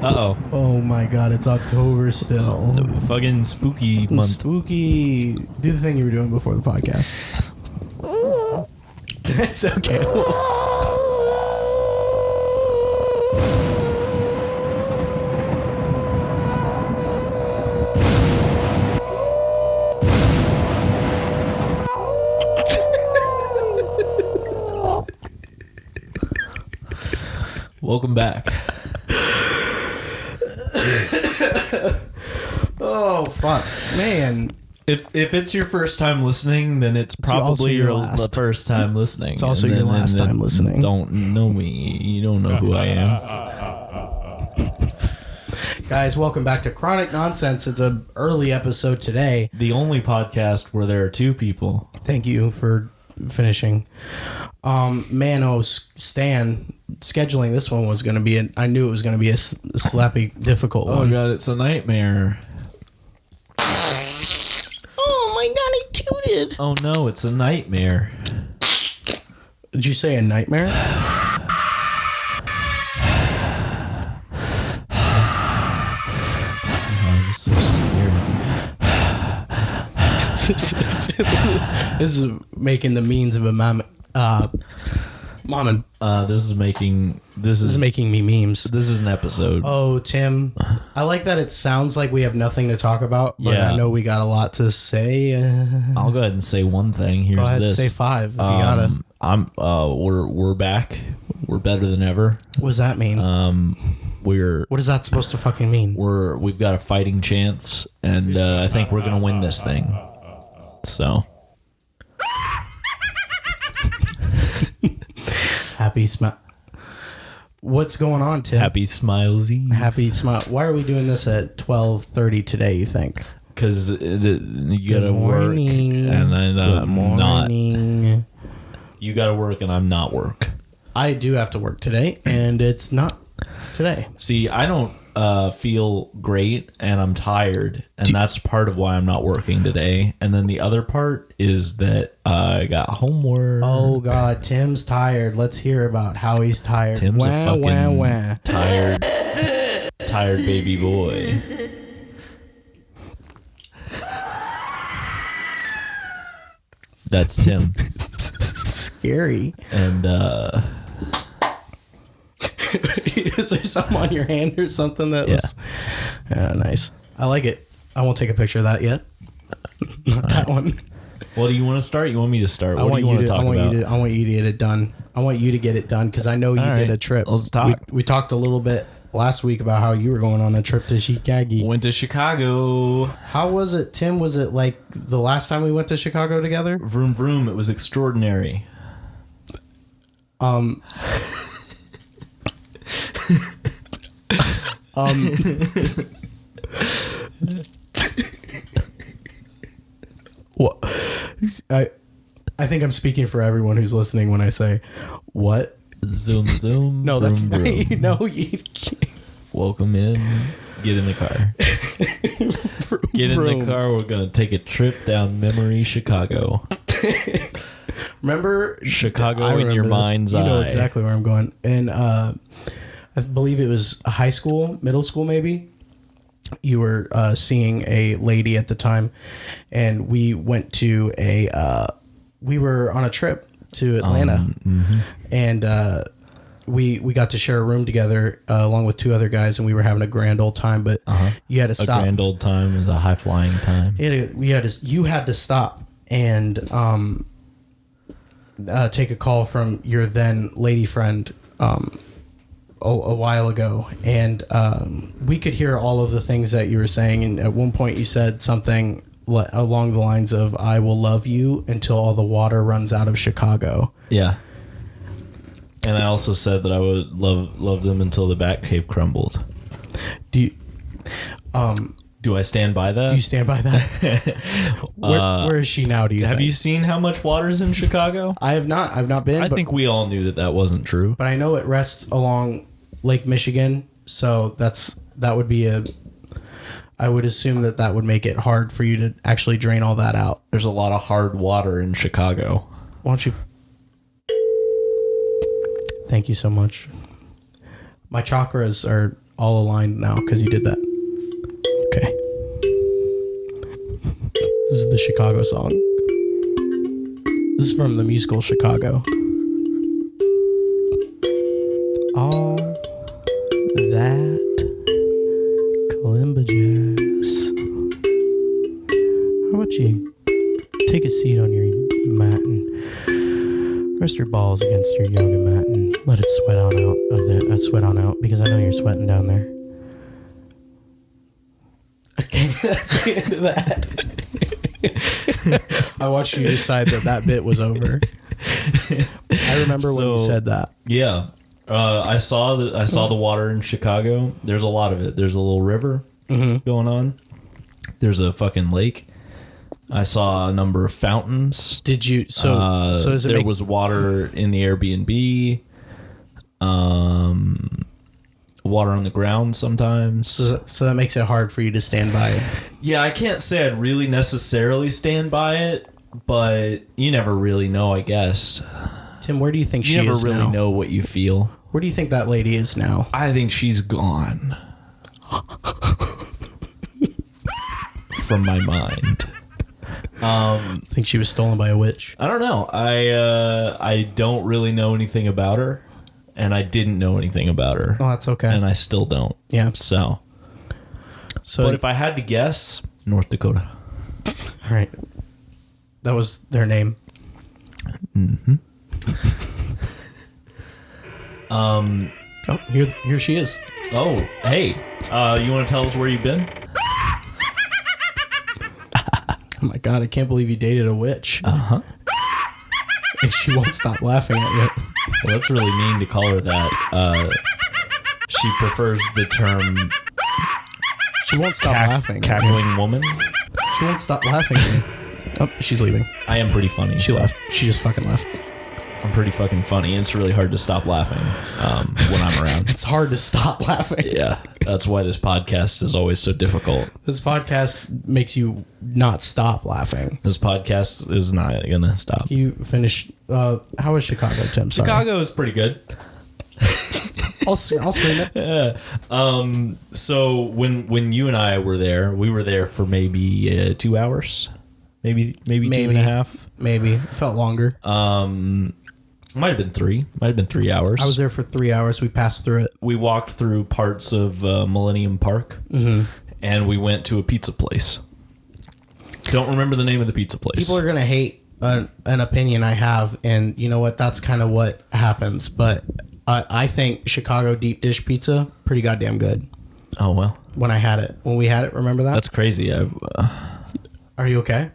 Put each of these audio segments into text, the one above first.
Uh-oh. Oh my god, it's October still. Fucking spooky month. Spooky. Do the thing you were doing before the podcast. It's okay. Welcome back. Oh, fuck. Man. If it's your first time listening, then it's also probably your the last. first time listening. It's also your last time listening. Don't know me. You don't know who I am. Guys, welcome back to Chronic Nonsense. It's an early episode today. The only podcast where there are two people. Thank you for finishing. Stan, scheduling this one was going to be, I knew it was going to be a slappy, difficult one. Oh god, it's a nightmare. Oh my god, I tooted. Oh no, it's a nightmare. Did you say a nightmare? I'm so scared. This is making the means of a mom and This is making me memes. This is an episode. Oh, Tim, I like that it sounds like we have nothing to talk about, but Yeah. I know we got a lot to say. I'll go ahead and say one thing. Here's Go ahead, this. say five if you gotta. We're back. We're better than ever. What does that mean? What is that supposed to fucking mean? We've got a fighting chance, and I think we're gonna win this thing. So Happy smile. What's going on, Tim? happy smilesy. Happy smile. Why are we doing this at 12:30 today, you think? Because you gotta work, morning. and I'm Good morning. not. You gotta work, and I'm not work. I do have to work today, and it's not today. See, I don't feel great, and I'm tired, and that's part of why I'm not working today. And then the other part is that I got homework. Oh God, Tim's tired. Let's hear about how he's tired. Tim's a fucking tired baby boy. That's Tim. Scary. And Is there something on your hand or something that was? Yeah, nice. I like it. I won't take a picture of that yet. Not that one. well, do you want to start? You want me to start? What do you want want to talk about? I want you to get it done. I want you to get it done because I know you did a trip. Let's talk. We talked a little bit last week about how you were going on a trip to Chicago. Went to Chicago. How was it, Tim? Was it like the last time we went to Chicago together? Vroom vroom. It was extraordinary. What? I think I'm speaking for everyone who's listening when I say, what? Zoom zoom. No, that's vroom, vroom. no. You can't. Welcome in. Get in the car. Get in the car. We're gonna take a trip down memory Chicago. Remember Chicago I in your remember this. mind's eye. You know exactly where I'm going. And I believe it was a high school, middle school, maybe. You were seeing a lady at the time, and we went to we were on a trip to Atlanta, and we got to share a room together along with two other guys, and we were having a grand old time. But you had to stop. A grand old time is a high flying time. You had to stop and take a call from your then lady friend a while ago, and we could hear all of the things that you were saying. And at one point, you said something along the lines of, "I will love you until all the water runs out of Chicago." Yeah. And I also said that I would love them until the Batcave crumbled. Do I stand by that? you stand by that? Where is she now? Do you Have think? you seen how much water's in Chicago? I have not. I've not been. I think we all knew that wasn't true. but I know it rests along Lake Michigan, so that would be I would assume that would make it hard for you to actually drain all that out. There's a lot of hard water in Chicago. Why don't you? Thank you so much. My chakras all aligned now because you did that. Okay. This is the Chicago song. This is from the musical Chicago. All that kalimba jazz. How about you take a seat on your mat and rest your balls against your yoga mat and let it sweat on out because I know you're sweating down there. Okay, that's the end of that. I watched you decide that bit was over. I remember when you said that. Yeah. I saw the water in Chicago. There's a lot of it. There's a little river going on. There's a fucking lake. I saw a number of fountains. Did you? So there was water in the Airbnb. Water on the ground sometimes. So that makes it hard for you to stand by it. Yeah, I can't say I'd really necessarily stand by it, but you never really know, I guess. Tim, where do you think she is now? You never really know what you feel. Where do you think that lady is now? I think she's gone from my mind. I think she was stolen by a witch. I don't know. I don't really know anything about her, and I didn't know anything about her. Oh, that's okay. And I still don't. Yeah. So but if I had to guess, North Dakota. All right. That was their name. Mm-hmm. Oh, here she is. Oh, hey. You want to tell us where you've been? Oh my God, I can't believe you dated a witch. Uh-huh. And she won't stop laughing at you. Well, that's really mean to call her that. She prefers the term She won't stop laughing. cackling woman. She won't stop laughing at me. Oh, she's leaving. I am pretty funny. She left. She just fucking left. I'm pretty fucking funny. And it's really hard to stop laughing when I'm around. It's hard to stop laughing. Yeah, that's why this podcast is always so difficult. This podcast makes you not stop laughing. This podcast is not gonna stop. You finish. How was Chicago, Tim? Sorry. Chicago is pretty good. I'll scream it. Yeah. So when you and I were there, we were there for maybe 2 hours, maybe 2.5. Maybe it felt longer. Might have been 3. Might have been 3 hours. I was there for 3 hours. We passed through it. We walked through parts of Millennium Park, and we went to a pizza place. Don't remember the name of the pizza place. People are gonna hate an opinion I have, and you know what? That's kind of what happens. But I think Chicago deep dish pizza pretty goddamn good. Oh well. When we had it, remember that? That's crazy. Are you okay?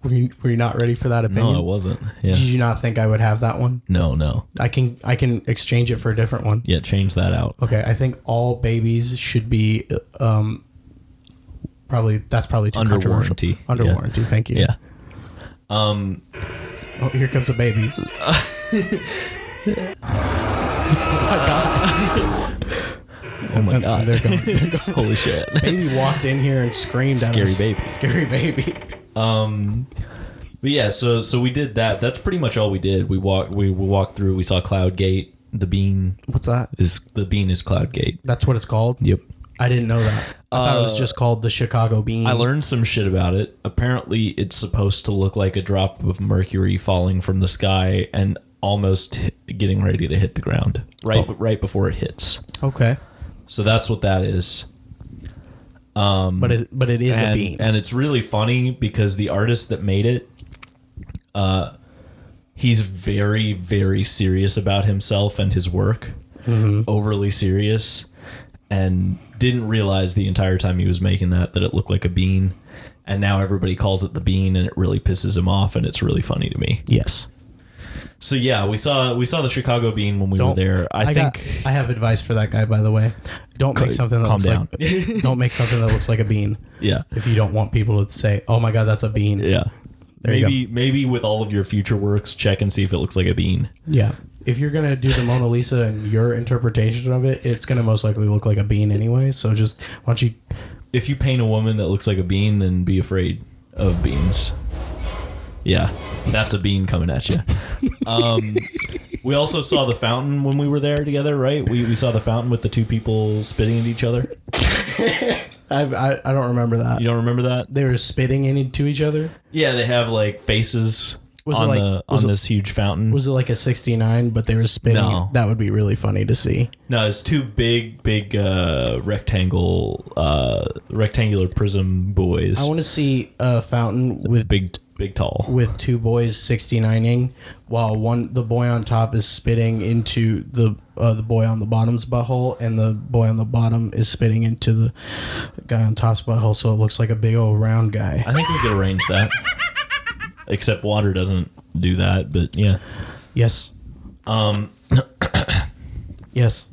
Were you not ready for that opinion? No, I wasn't. Yeah. Did you not think I would have that one? No. I can exchange it for a different one. Yeah, change that out. Okay, I think all babies should be probably too under controversial. warranty. Under warranty. Thank you. Yeah. Oh, here comes a baby. Oh my God. Oh my God. They're gone. Holy shit. Baby walked in here and screamed at us. Scary baby. But yeah, so we did that. That's pretty much all we did. We walked through. We saw Cloud Gate. The bean. What's that? The bean is Cloud Gate. That's what it's called? Yep. I didn't know that. I thought it was just called the Chicago Bean. I learned some shit about it. Apparently, it's supposed to look like a drop of mercury falling from the sky and almost getting ready to hit the ground right before it hits. Okay. So that's what that is. But it is a bean. And it's really funny because the artist that made it, he's very, very serious about himself and his work. Mm-hmm. Overly serious. And didn't realize the entire time he was making that it looked like a bean. And now everybody calls it the bean, and it really pisses him off, and it's really funny to me. Yes. So yeah, we saw the Chicago Bean when we were there. I have advice for that guy, by the way. Don't make something that looks like don't make something that looks like a bean. Yeah. If you don't want people to say, "Oh my God, that's a bean." Yeah. There maybe with all of your future works, check and see if it looks like a bean. Yeah. If you're gonna do the Mona Lisa and your interpretation of it, it's gonna most likely look like a bean anyway. So just why don't you? If you paint a woman that looks like a bean, then be afraid of beans. Yeah, that's a bean coming at you. We also saw the fountain when we were there together, right? We saw the fountain with the two people spitting at each other. I don't remember that. You don't remember that? They were spitting into each other? Yeah, they have like faces on this huge fountain. Was it like a 69, but they were spitting? No. That would be really funny to see. No, it's two big rectangular prism boys. I want to see a fountain with big tall. With two boys 69ing while the boy on top is spitting into the boy on the bottom's butthole, and the boy on the bottom is spitting into the guy on top's butthole, so it looks like a big old round guy. I think we could arrange that. Except water doesn't do that, but yeah. Yes. Yes.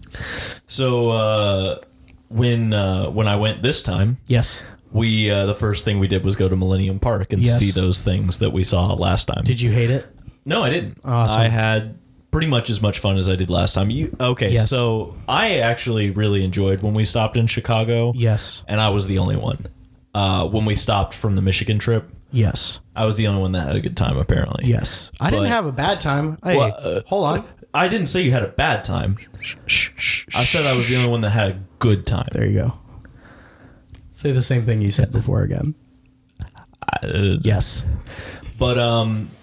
So when I went this time, yes, we the first thing we did was go to Millennium Park and see those things that we saw last time. Did you hate it? No, I didn't. Awesome. I had pretty much as much fun as I did last time. Yes. So I actually really enjoyed when we stopped in Chicago. Yes. And I was the only one. When we stopped from the Michigan trip. Yes. I was the only one that had a good time, apparently. Yes. I didn't have a bad time. Hey, hold on. I didn't say you had a bad time. I said I was the only one that had a good time. There you go. Say the same thing you said before again. Yes. But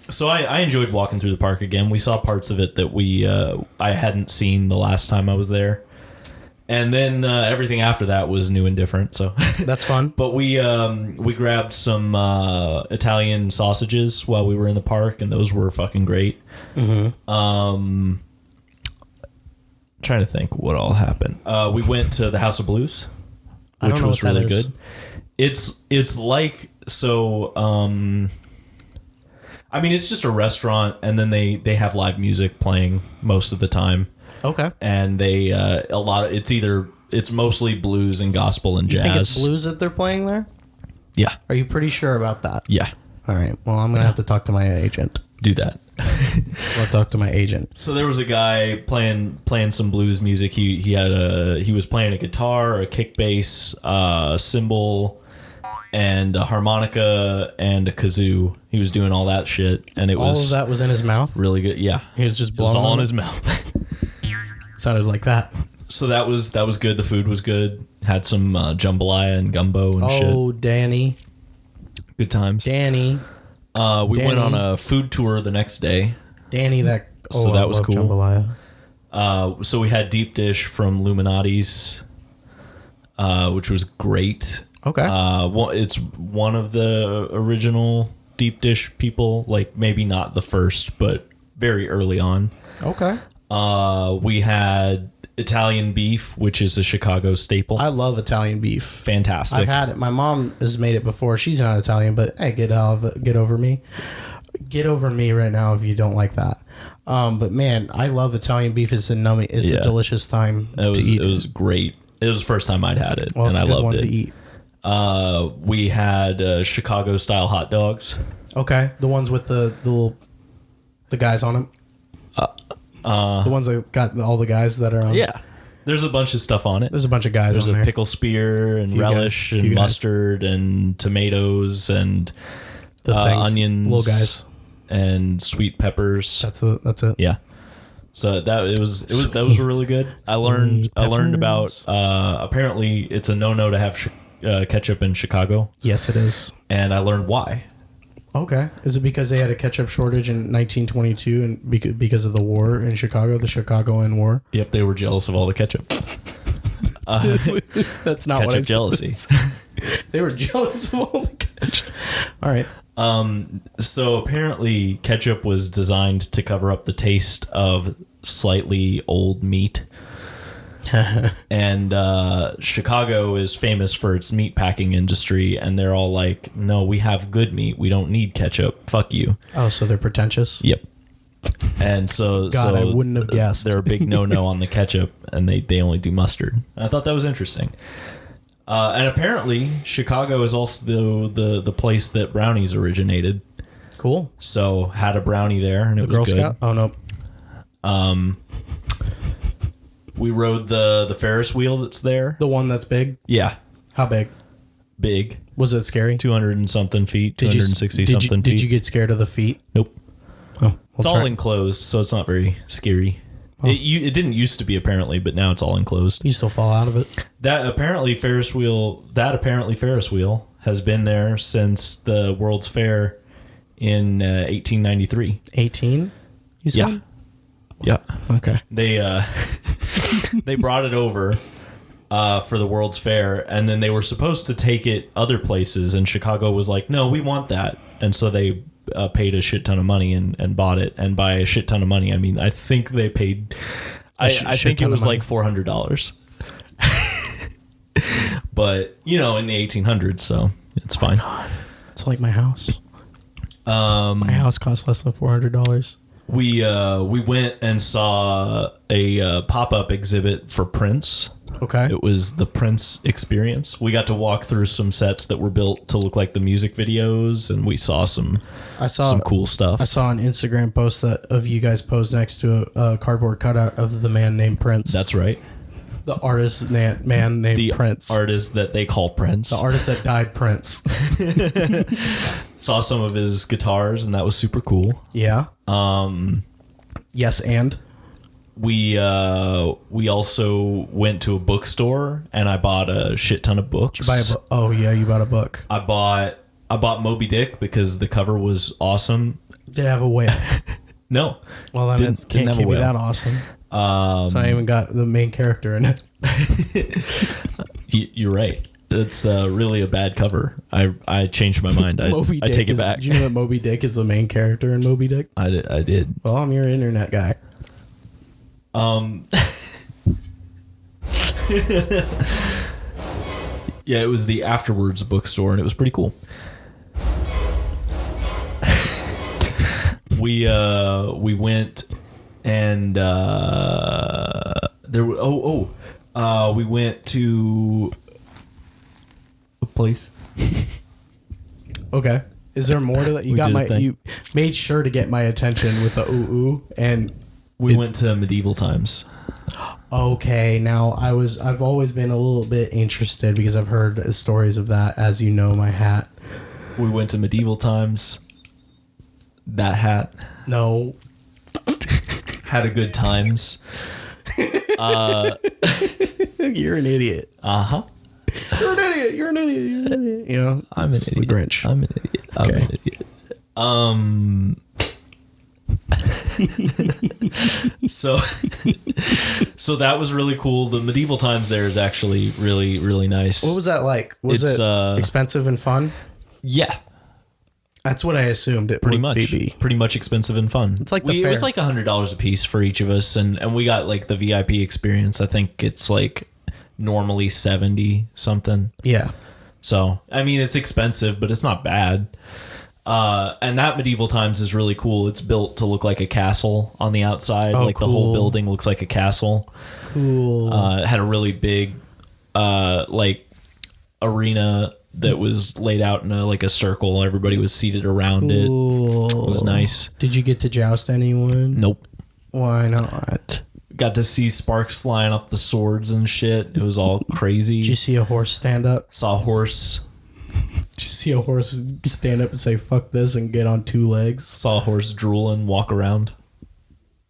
so I enjoyed walking through the park again. We saw parts of it that I hadn't seen the last time I was there. And then everything after that was new and different. So that's fun. But we grabbed some Italian sausages while we were in the park, and those were fucking great. Mm-hmm. Trying to think what all happened. We went to the House of Blues, which was really good. It's like so. I mean, it's just a restaurant, and then they have live music playing most of the time. Okay. And they it's mostly blues and gospel and jazz. You think it's blues that they're playing there? Yeah. Are you pretty sure about that? Yeah. All right. Well, I'm gonna have to talk to my agent. Do that. I'll talk to my agent. So there was a guy playing some blues music. He was playing a guitar, a kick bass, cymbal, and a harmonica and a kazoo. He was doing all that shit, and all of that was in his mouth. Really good. Yeah. He was just blowing. It was all in his mouth. Sounded like that. So that was good. The food was good. Had some jambalaya and gumbo and shit. Oh, Danny. Good times. Danny. We went on a food tour the next day. Danny, that was cool. Jambalaya. So we had deep dish from Luminati's, which was great. Okay. It's one of the original deep dish people, like maybe not the first, but very early on. Okay. We had Italian beef, which is a Chicago staple. I love Italian beef. Fantastic. I've had it. My mom has made it before. She's not Italian, but hey, get over me. Get over me right now if you don't like that. But man, I love Italian beef. It's a delicious time to eat. It was great. It was the first time I'd had it, well, and I loved it. To eat. We had Chicago style hot dogs. Okay, the ones with the guys on them. The ones that got all the guys that are on. Yeah. There's a bunch of stuff on it. There's a bunch of guys on there. There's a pickle spear and relish and mustard and tomatoes and onions. Little guys. And sweet peppers. That's it. Yeah. So that was really good. I learned about apparently it's a no to have ketchup in Chicago. Yes, it is. And I learned why. Okay. Is it because they had a ketchup shortage in 1922 and because of the war in Chicago, the Chicagoan War? Yep, they were jealous of all the ketchup. That's not what I said. Jealousy. They were jealous of all the ketchup. All right. So apparently ketchup was designed to cover up the taste of slightly old meat. And Chicago is famous for its meat packing industry, and they're all like, no, we have good meat, we don't need ketchup, fuck you. Oh, so they're pretentious? Yep. And so God, I wouldn't have guessed. They're a big no on the ketchup, and they only do mustard. I thought that was interesting. And apparently Chicago is also the place that brownies originated. Cool. So had a brownie there, and it was Girl good. Scout? Oh, no. We rode the Ferris wheel that's there. The one that's big? Yeah. How big? big. Was it scary? 200 and something feet, 260 something feet. Did you get scared of the feet? Nope. Oh, It's all enclosed, so it's not very scary. Oh. It didn't used to be, apparently, but now it's all enclosed. You still fall out of it? That apparently Ferris wheel has been there since the World's Fair in 1893. 18? You said? Yeah. Okay. They they brought it over for the World's Fair, and then they were supposed to take it other places, and Chicago was like, no, we want that. And so they paid a shit ton of money and bought it. And by a shit ton of money, I mean, I think they paid, I think it was like $400. But, you know, in the 1800s, so it's fine. God. It's like my house. My house costs less than $400. We went and saw a pop-up exhibit for Prince. Okay. It was the Prince experience. We got to walk through some sets that were built to look like the music videos, and we saw some cool stuff. I saw an Instagram post that of you guys posed next to a cardboard cutout of the man named Prince. That's right. The artist man named Prince. The artist that they call Prince. The artist that died Prince. Saw some of his guitars, and that was super cool. Yeah. Yes, and we also went to a bookstore, and I bought a shit ton of books. Did you buy you bought a book. I bought Moby Dick because the cover was awesome. Did it have a whale? No. Well, then it can't be that awesome. So I even got the main character in it. You're right. It's really a bad cover. I changed my mind. I take it back. Did you know that Moby Dick is the main character in Moby Dick? I did. Well, I'm your internet guy. Yeah, it was the Afterwards bookstore, and it was pretty cool. We went and we went to a place. Okay. Is there more to that? You made sure to get my attention with the ooh, and we went to medieval times. Okay, now I've always been a little bit interested because I've heard stories of that, as you know, my hat. We went to medieval times. That hat. No. Had a good times. You're an idiot. Uh-huh. You're an idiot. You're an idiot. You're an idiot. You know, I'm an idiot. The Grinch. I'm an idiot. I'm an idiot. So that was really cool. The medieval times there is actually really, really nice. What was that like? Was it expensive and fun? Yeah. That's what I assumed it pretty would much be. Pretty much expensive and fun. It's like the fair. It was like $100 a piece for each of us, and we got like the VIP experience. I think it's like normally 70 something. Yeah. So I mean, it's expensive, but it's not bad. And that medieval times is really cool. It's built to look like a castle on the outside. Oh, like cool. The whole building looks like a castle. Cool. It had a really big like arena that was laid out in a circle. Everybody was seated around it. It was nice. Did you get to joust anyone? Nope. Why not? Got to see sparks flying off the swords and shit. It was all crazy. Did you see a horse stand up? Saw a horse. Did you see a horse stand up and say "fuck this" and get on two legs? Saw a horse drool and walk around.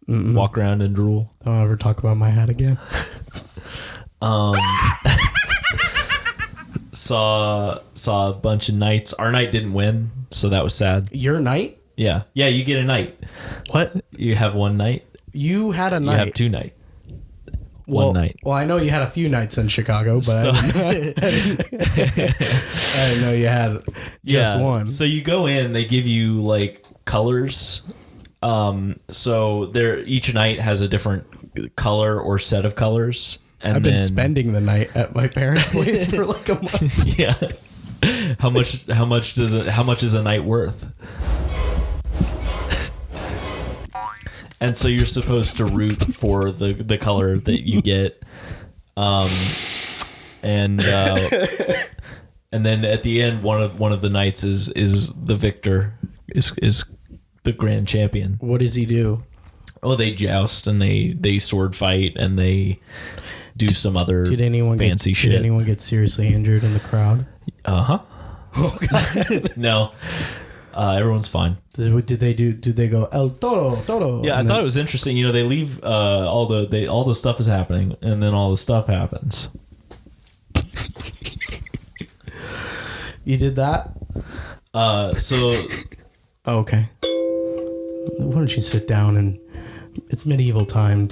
Walk around and drool. Don't ever talk about my hat again. Saw a bunch of knights. Our knight didn't win, so that was sad. Your knight? Yeah, you get a knight. What? You have one knight. You had a knight. You have two knight. One night. Well, I know you had a few nights in Chicago, but I didn't know you had just one. So you go in, they give you like colors. So each night has a different color or set of colors. And I've been spending the night at my parents' place for like a month. Yeah. How much is a night worth? And so you're supposed to root for the color that you get. And then at the end one of the knights is the victor, is the grand champion. What does he do? Oh, they joust and they sword fight and they do some other Did anyone fancy get, shit. Did anyone get seriously injured in the crowd? Uh-huh. Oh, God. No. Everyone's fine. Did they go El Toro? Yeah, I thought it was interesting. You know, they leave all the stuff is happening, and then all the stuff happens. You did that? So Oh, okay. Why don't you sit down and it's medieval time,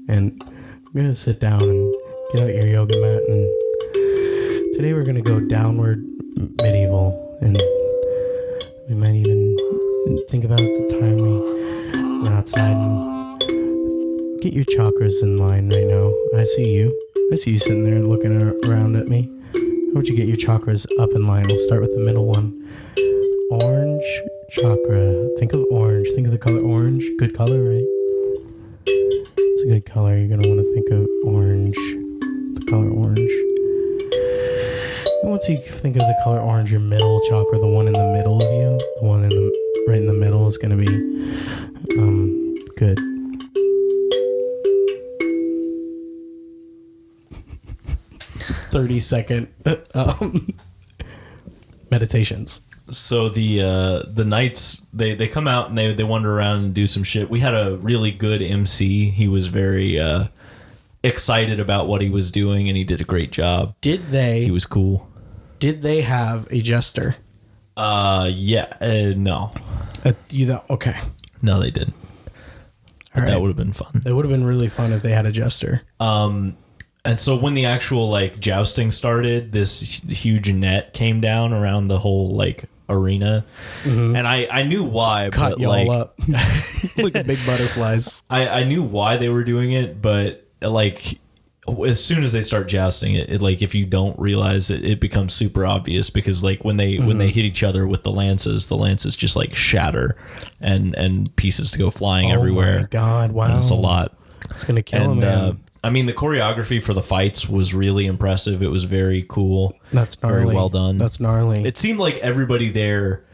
and I'm gonna sit down and get out your yoga mat, and today we're gonna go downward medieval, and we might even think about the time we went outside and get your chakras in line right now. I see you sitting there looking around at me. How about you get your chakras up in line? We'll start with the middle one. Orange chakra. Think of orange. Think of the color orange. Good color, right? It's a good color. You're going to want to think of orange. The color orange. And once you think of the color orange, your middle chakra, the one in the middle of you, the one right in the middle is going to be good. It's 30-second meditations. So the knights they come out and they wander around and do some shit. We had a really good MC. He was very excited about what he was doing, and he did a great job. He was cool. Did they have a jester? Yeah. No. Okay. No, they didn't. All right. That would have been fun. It would have been really fun if they had a jester. And so when the actual like jousting started, this huge net came down around the whole like arena, and I knew why. Cut but y'all like, up like big butterflies. I knew why they were doing it, but like as soon as they start jousting it like if you don't realize it becomes super obvious, because like when they hit each other with the lances just like shatter and pieces to go flying everywhere. Oh my God! Wow, and it's a lot. It's gonna kill him, man. I mean, the choreography for the fights was really impressive. It was very cool. That's gnarly. Very well done. That's gnarly. It seemed like everybody there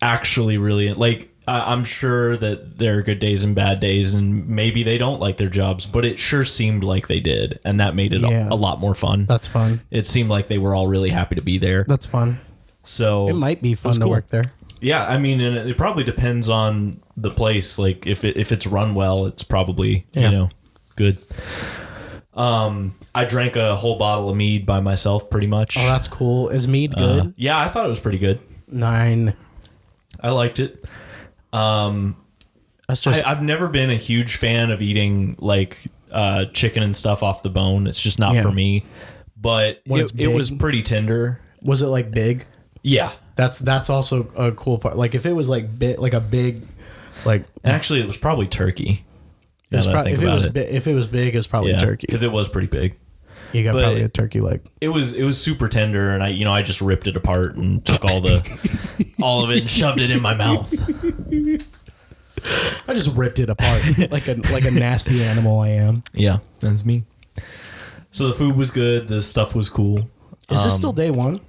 actually really like. I'm sure that there are good days and bad days, and maybe they don't like their jobs, but it sure seemed like they did, and that made it a lot more fun. That's fun. It seemed like they were all really happy to be there. That's fun. So it might be fun to work there. Yeah, I mean, and it probably depends on the place. Like if it's run well, it's probably good. I drank a whole bottle of mead by myself, pretty much. Oh, that's cool. Is mead good? Yeah, I thought it was pretty good. 9. I liked it. That's just. I've never been a huge fan of eating like chicken and stuff off the bone. It's just not for me. But it was pretty tender. Was it like big? Yeah, that's also a cool part. Like if it was like a big, like. And actually, it was probably turkey. If it was big, it's probably turkey, because it was pretty big. You got probably a turkey leg. It was super tender, and I just ripped it apart and took all of it and shoved it in my mouth. I just ripped it apart like a nasty animal I am. Yeah, that's me. So the food was good. The stuff was cool. Is this still day 1?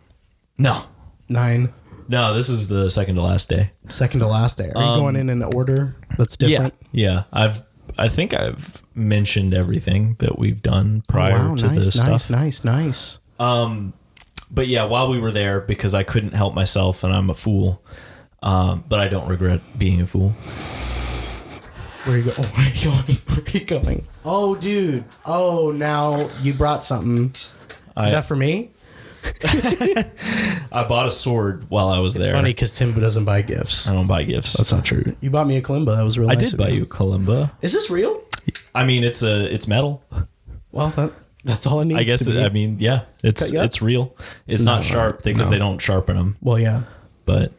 No. 9. No, this is the second to last day. Second to last day. Are you going in an order that's different? Yeah. I think I've mentioned everything that we've done prior to this stuff. Nice. But yeah, while we were there, because I couldn't help myself and I'm a fool, but I don't regret being a fool. Where are you going? Where are you going? Oh, dude. Oh, now you brought something. Is that for me? I bought a sword while I was there. It's funny because Tim doesn't buy gifts. I don't buy gifts. That's not true. You bought me a kalimba. That was really nice. I did buy you a kalimba. Is this real? I mean, it's metal. Well, that's all it needs. I guess. It's real. It's not sharp because they don't sharpen them. Well, yeah. But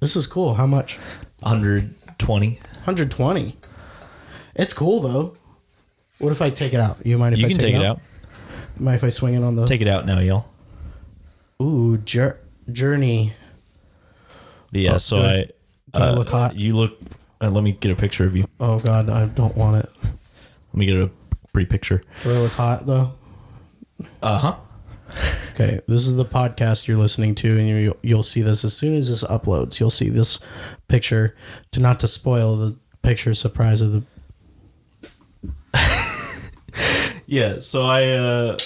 this is cool. How much? 120. 120. It's cool though. What if I take it out? You mind if I take it out? You can take it out. Mind if I swing it on the... Take it out now, y'all. Ooh, journey. Yeah, do I look hot? You look... let me get a picture of you. Oh, God, I don't want it. Let me get a pretty picture. Do I look hot, though? Uh-huh. Okay, this is the podcast you're listening to, and you'll see this as soon as this uploads. You'll see this picture. Not to spoil the picture surprise of the... Yeah, so I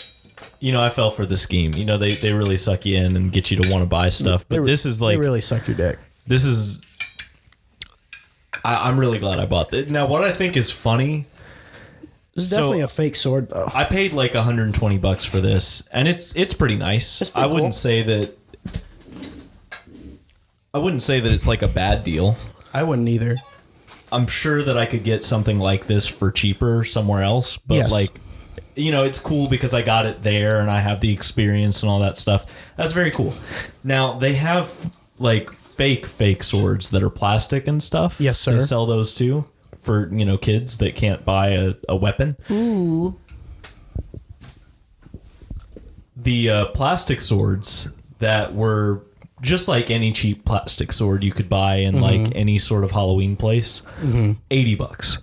fell for the scheme. They really suck you in and get you to want to buy stuff. But this is like... They really suck your dick. This is... I'm really glad I bought this. Now, what I think is funny... This is definitely a fake sword, though. I paid like $120 for this, and it's pretty nice. I wouldn't say that... I wouldn't say that it's like a bad deal. I wouldn't either. I'm sure that I could get something like this for cheaper somewhere else, but Yes. it's cool because I got it there and I have the experience and all that stuff. That's very cool. Now, they have like fake swords that are plastic and stuff. Yes, sir. They sell those too for, kids that can't buy a weapon. Ooh. The plastic swords that were just like any cheap plastic sword you could buy in like any sort of Halloween place, $80.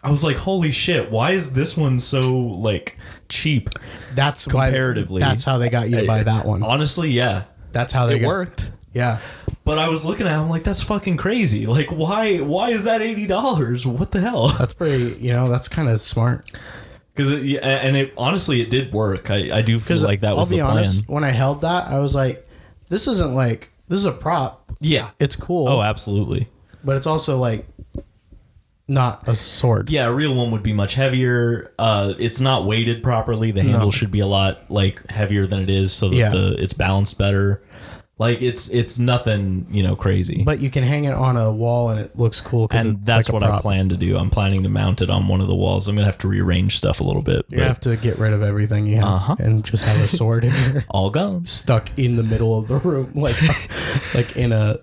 I was like, holy shit, why is this one so like cheap? That's comparatively. That's how they got you to buy that one. Honestly, yeah. That's how they worked. Yeah. But I was looking at it, I'm like, that's fucking crazy. Like, why is that $80? What the hell? That's pretty, that's kind of smart. Because honestly, it did work. I do feel like that was the plan. I'll be honest, when I held that, I was like, this is a prop. Yeah. It's cool. Oh, absolutely. But it's also like not a sword. Yeah, a real one would be much heavier. It's not weighted properly. The handle should be a lot like heavier than it is so that it's balanced better. Like it's nothing, crazy. But you can hang it on a wall and it looks cool. And that's what I plan to do. I'm planning to mount it on one of the walls. I'm gonna have to rearrange stuff a little bit. You have to get rid of everything you have and just have a sword in here, all gone, stuck in the middle of the room, like in a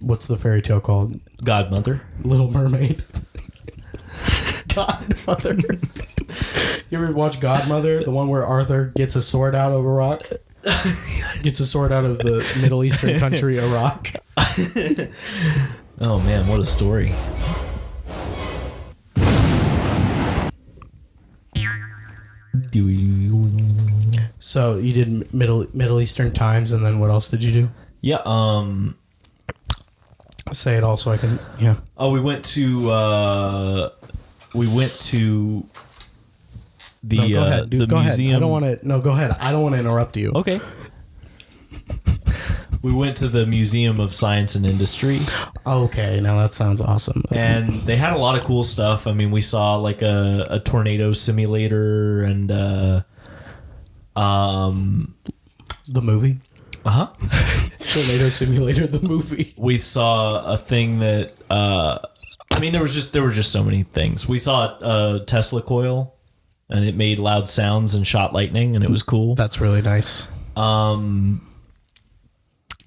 what's the fairy tale called? Godmother, Little Mermaid. Godmother. You ever watch Godmother? The one where Arthur gets a sword out of a rock. Gets a sword out of the Middle Eastern country Iraq. Oh man, what a story. So you did Middle Eastern times, and then what else did you do? Yeah, say it all so I can. Yeah. Oh, we went to the go ahead, dude. the Go museum. ahead. I don't want to. No, go ahead. I don't want to interrupt you. Okay. We went to the Museum of Science and Industry. Okay, now that sounds awesome. And they had a lot of cool stuff. I mean, we saw like a tornado simulator and the movie. Tornado Simulator, the movie. We saw a thing that there were just so many things. We saw a Tesla coil, and it made loud sounds and shot lightning, and it was cool. That's really nice.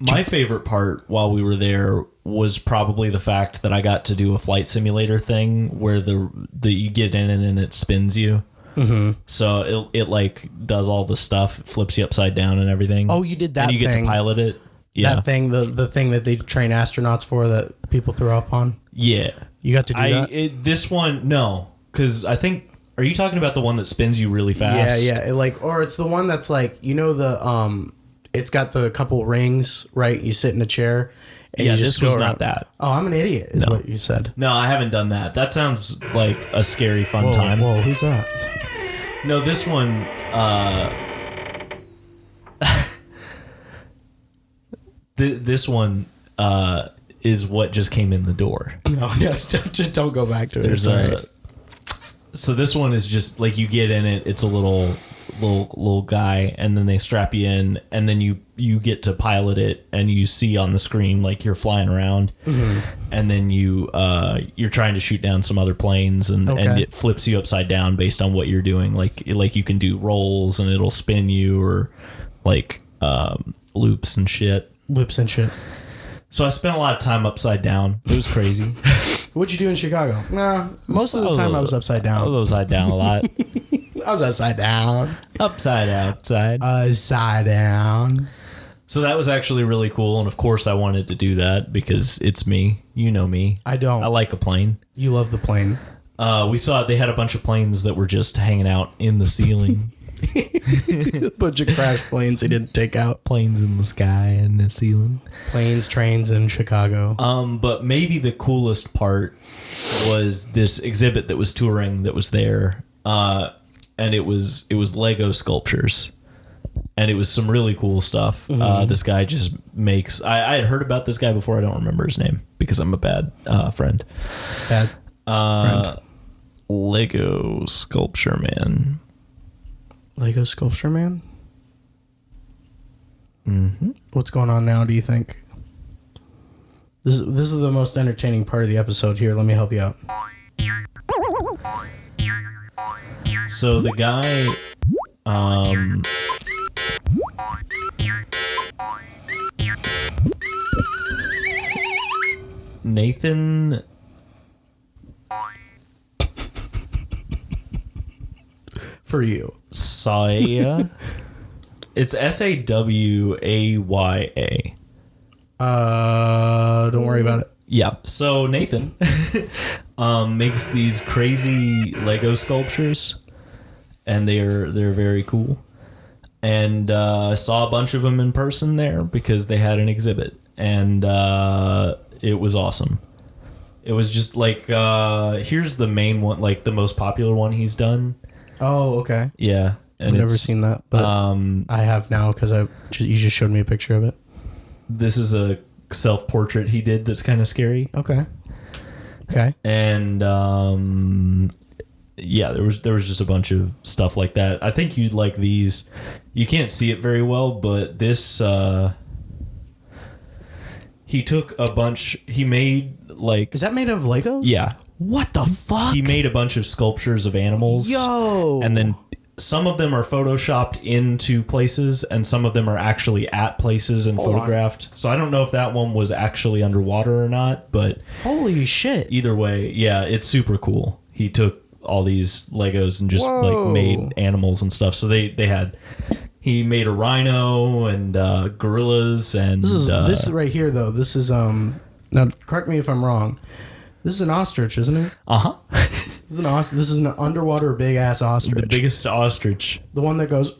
My favorite part while we were there was probably the fact that I got to do a flight simulator thing where you get in and it spins you. Mm-hmm. So it like does all the stuff, it flips you upside down and everything. Oh, you did that. And you get to pilot it. Yeah, that thing, the thing that they train astronauts for that people throw up on. Yeah, you got to do that. This one, no, because I think. Are you talking about the one that spins you really fast? Yeah. Or it's the one that's like it's got the couple rings, right? You sit in a chair. And you just this was go around. not that. Oh, I'm an idiot, is what you said. No, I haven't done that. That sounds like a scary, fun time. Whoa, who's that? No, this one. This one is what just came in the door. No, just don't go back to it. So this one is just like you get in it. It's a little guy, and then they strap you in, and then you get to pilot it, and you see on the screen like you're flying around, and then you're trying to shoot down some other planes, and it flips you upside down based on what you're doing. Like you can do rolls, and it'll spin you, or like loops and shit. So I spent a lot of time upside down. It was crazy. What'd you do in Chicago? Nah, most of the time I was upside down. I was upside down a lot. I was upside down. Upside down. So that was actually really cool, and of course I wanted to do that because it's me. You know me. I don't. I like a plane. You love the plane. We saw they had a bunch of planes that were just hanging out in the ceiling. A bunch of crash planes they didn't take out. Planes in the sky and the ceiling. Planes, trains in Chicago. But maybe the coolest part was this exhibit that was touring that was there, and it was Lego sculptures, and it was some really cool stuff. This guy just makes. I had heard about this guy before. I don't remember his name because I'm a bad friend. Bad friend. Lego Sculpture Man. Lego Sculpture Man? Mm-hmm. What's going on now, do you think? This is the most entertaining part of the episode here. Let me help you out. So the guy... Nathan... For you. Saya. It's Sawaya. Don't worry about it. Yeah. So Nathan makes these crazy Lego sculptures, and they're very cool. And I saw a bunch of them in person there because they had an exhibit, and it was awesome. It was just like here's the main one, like the most popular one he's done. Oh, okay. Yeah. And I've never seen that, but I have now because you just showed me a picture of it. This is a self-portrait he did that's kind of scary. Okay. And yeah, there was just a bunch of stuff like that. I think you'd like these. You can't see it very well, but this he took a bunch. He made like. Is that made of Legos? Yeah. What the fuck? He made a bunch of sculptures of animals. Yo. And then some of them are photoshopped into places, and some of them are actually at places and photographed. So I don't know if that one was actually underwater or not, but holy shit. Either way, yeah, it's super cool. He took all these Legos and just like made animals and stuff. So he made a rhino and gorillas and this is right here though. This is now correct me if I'm wrong. This is an ostrich, isn't it? Uh-huh. This is an underwater big ass ostrich. The biggest ostrich. The one that goes.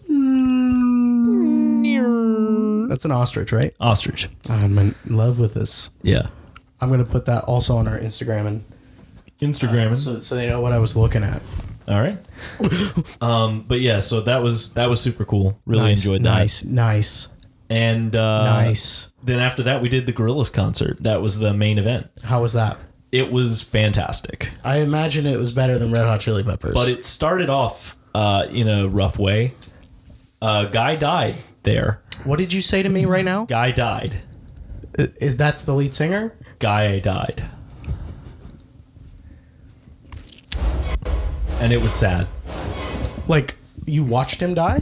That's an ostrich, right? Ostrich. I'm in love with this. Yeah. I'm gonna put that also on our Instagram and so they know what I was looking at. All right. But yeah, so that was super cool. Really enjoyed that. Nice. And nice. Then after that, we did the Gorillaz concert. That was the main event. How was that? It was fantastic. I imagine it was better than Red Hot Chili Peppers. But it started off in a rough way. Guy died there. What did you say to me right now? Guy died. Is that's the lead singer? Guy died. And it was sad. Like, you watched him die?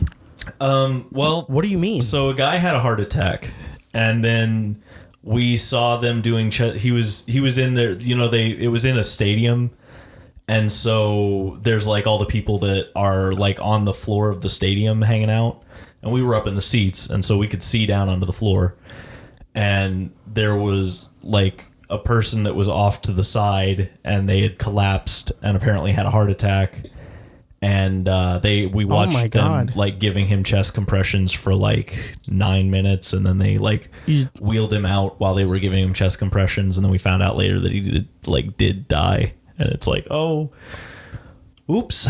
Well... What do you mean? So a guy had a heart attack, and then... We saw them doing. He was in there. You know, it was in a stadium, and so there's like all the people that are like on the floor of the stadium hanging out, and we were up in the seats, and so we could see down onto the floor, and there was like a person that was off to the side, and they had collapsed and apparently had a heart attack. And we watched them like giving him chest compressions for like 9 minutes, and then they like wheeled him out while they were giving him chest compressions, and then we found out later that he did die, and it's like, oh, oops.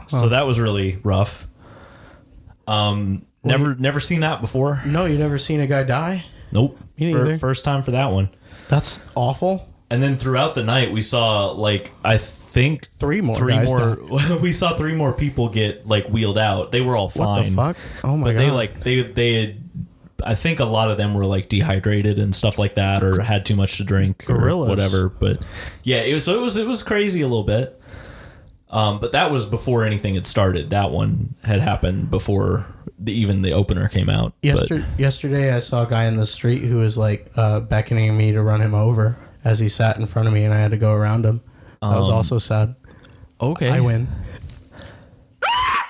So that was really rough. Never seen that before. No, you never seen a guy die? Nope. Me neither. First time for that one. That's awful. And then throughout the night, we saw like I think three more. We saw 3 more people get like wheeled out. They were all fine. What the fuck? Oh my god! They had. I think a lot of them were like dehydrated and stuff like that, or had too much to drink, Gorillas. Or whatever. But yeah, it was crazy a little bit. But that was before anything had started. That one had happened before even the opener came out. Yesterday, I saw a guy in the street who was like beckoning me to run him over as he sat in front of me, and I had to go around him. That was also sad. Okay. I win.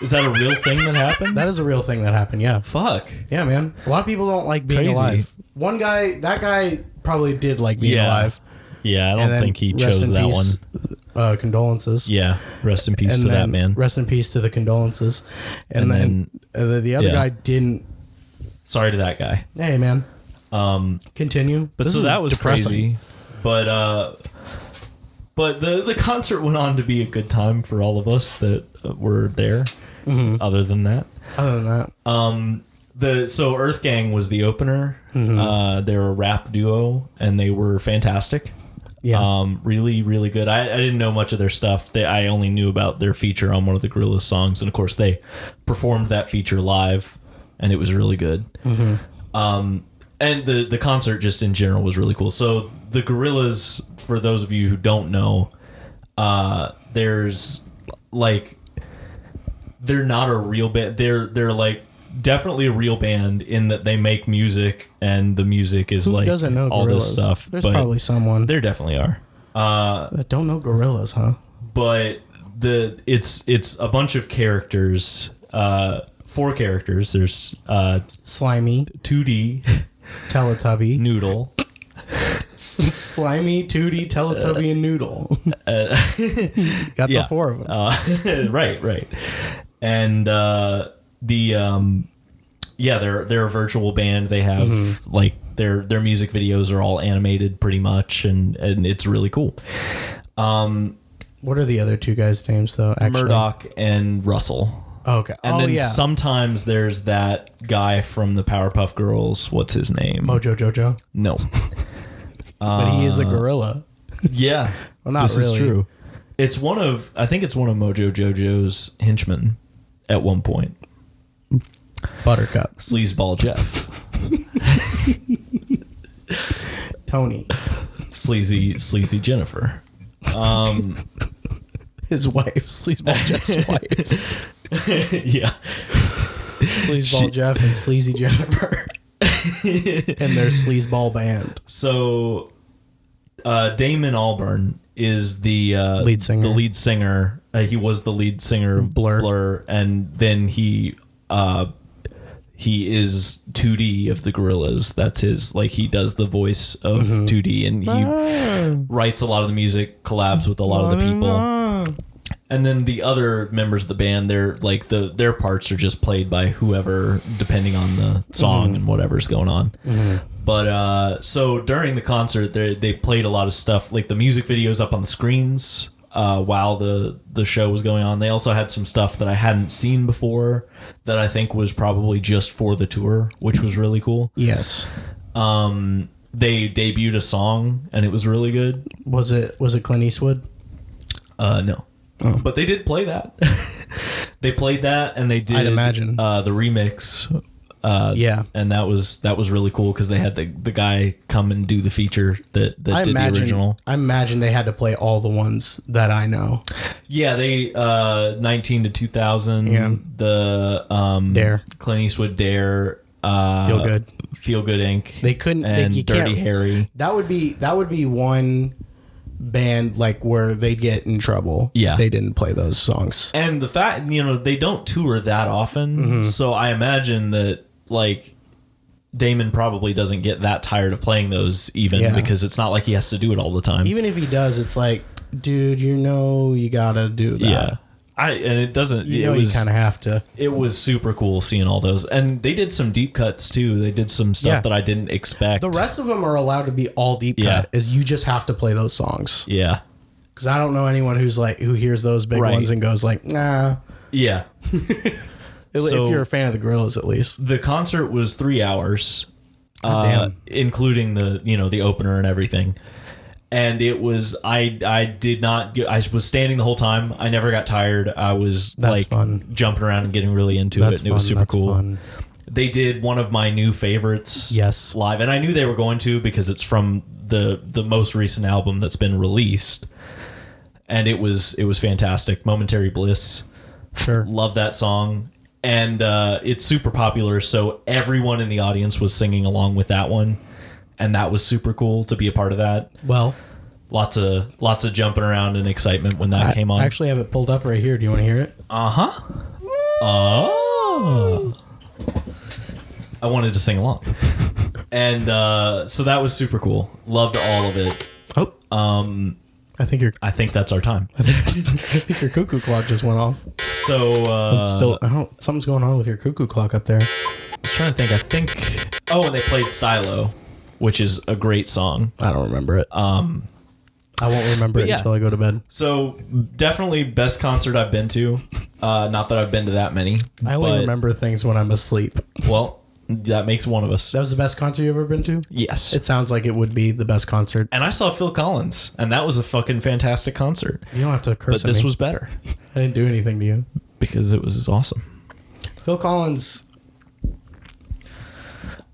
Is that a real thing that happened? That is a real thing that happened, yeah. Fuck. Yeah, man. A lot of people don't like being alive. That guy probably did like being alive. Yeah, I don't think he chose that one. Condolences. Yeah, rest in peace to that man. Rest in peace to the condolences. And then the other guy didn't. Sorry to that guy. Hey, man. Continue. But so that was depressing. Crazy. But But the concert went on to be a good time for all of us that were there. Other than that, so Earth Gang was the opener. They're a rap duo, and they were fantastic. Yeah. Really, really good. I didn't know much of their stuff. I only knew about their feature on one of the Gorillaz songs, and of course they performed that feature live, and it was really good. And the concert just in general was really cool. So the Gorillaz, for those of you who don't know, there's like, they're not a real band. They're like definitely a real band in that they make music, and the music is Who doesn't know all Gorillaz? this stuff. There's probably someone. There definitely are. That don't know Gorillaz, huh? But it's a bunch of characters. 4 characters. There's Slimy, 2D, Teletubby, Noodle. Slimy, 2D, Teletubby, and Noodle. Got the 4 of them. Right. And they're a virtual band. They have like their music videos are all animated pretty much, and it's really cool. What are the other 2 guys' names though? Actually? Murdoch and Russell. Oh, okay. And then sometimes there's that guy from the Powerpuff Girls. What's his name? Mojo Jojo. No. But he is a gorilla. Yeah. Well, not this really. is true. I think it's one of Mojo Jojo's henchmen at one point. Buttercup. Sleazeball Jeff. Tony. Sleazy Jennifer. His wife. Sleazeball Jeff's wife. Yeah. Sleazeball Jeff and Sleazy Jennifer. And their sleazeball band. So, Damon Albarn is the lead singer. The lead singer. He was the lead singer of Blur, and then he is 2D of the Gorillaz. That's his, like, he does the voice of 2D, and he writes a lot of the music, collabs with a lot of the people. And then the other members of the band, they're like their parts are just played by whoever, depending on the song and whatever's going on. But so during the concert, they played a lot of stuff, like the music videos up on the screens while the show was going on. They also had some stuff that I hadn't seen before that I think was probably just for the tour, which was really cool. Yes. They debuted a song, and it was really good. Was it Clint Eastwood? No. Oh. But they did play that. They played that, and they did. I'd imagine the remix. And that was really cool because they had the guy come and do the feature that did the original. I imagine they had to play all the ones that I know. Yeah, they 19 to 2000. Yeah. The Dare, Clint Eastwood Dare. Feel Good Inc. They couldn't. And Dirty Harry. That would be one band like where they'd get in trouble if they didn't play those songs. And the fact, they don't tour that often, so I imagine that like Damon probably doesn't get that tired of playing those because it's not like he has to do it all the time. Even if he does, it's like, dude, you gotta do that. Yeah. And it doesn't. You kind of have to. It was super cool seeing all those, and they did some deep cuts too. They did some stuff that I didn't expect. The rest of them are allowed to be all deep cut. Is you just have to play those songs. Yeah. Because I don't know anyone who hears those big ones and goes like, nah. Yeah. If you're a fan of the Gorillaz, at least. The concert was 3 hours, including the opener and everything. And it was, I was standing the whole time. I never got tired. I was fun. Jumping around and getting really into it. And it was super cool. Fun. They did one of my new favorites live. And I knew they were going to because it's from the most recent album that's been released. And it was fantastic. Momentary Bliss. Sure. Love that song. And it's super popular. So everyone in the audience was singing along with that one. And that was super cool to be a part of that. Well, lots of jumping around and excitement when that came on. I actually have it pulled up right here. Do you want to hear it? Oh. I wanted to sing along. And so that was super cool. Loved all of it. Oh. I think that's our time. I think your cuckoo clock just went off. So something's going on with your cuckoo clock up there. I'm trying to think. Oh, and they played Stylo, which is a great song. I don't remember it. I won't remember it until I go to bed. So definitely best concert I've been to. Not that I've been to that many. I only remember things when I'm asleep. Well, that makes one of us. That was the best concert you ever been to? Yes. It sounds like it would be the best concert. And I saw Phil Collins, and that was a fucking fantastic concert. You don't have to curse But at this me. was better. I didn't do anything to you. Because it was awesome. Phil Collins.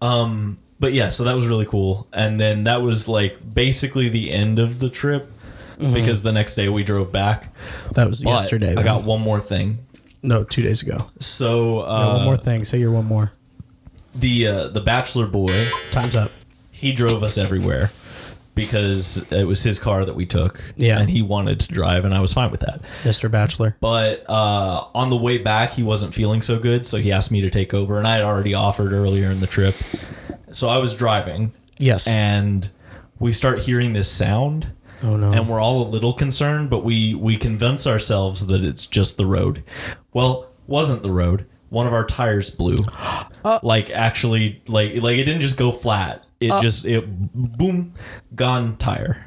But yeah, so that was really cool. And then that was like basically the end of the trip because the next day we drove back. That was yesterday. I then. got one more thing. No, 2 days ago. So one more thing. Say your one more. The bachelor boy, Time's up. he drove us everywhere because it was his car that we took. Yeah. And he wanted to drive, and I was fine with that. Mr. Bachelor. But on the way back, he wasn't feeling so good, so he asked me to take over, and I had already offered earlier in the trip. So I was driving. Yes. And we start hearing this sound. Oh, no. And we're all a little concerned, but we convince ourselves that it's just the road. Well, wasn't the road. One of our tires blew. Like, actually, like it didn't just go flat. It boom, gone tire.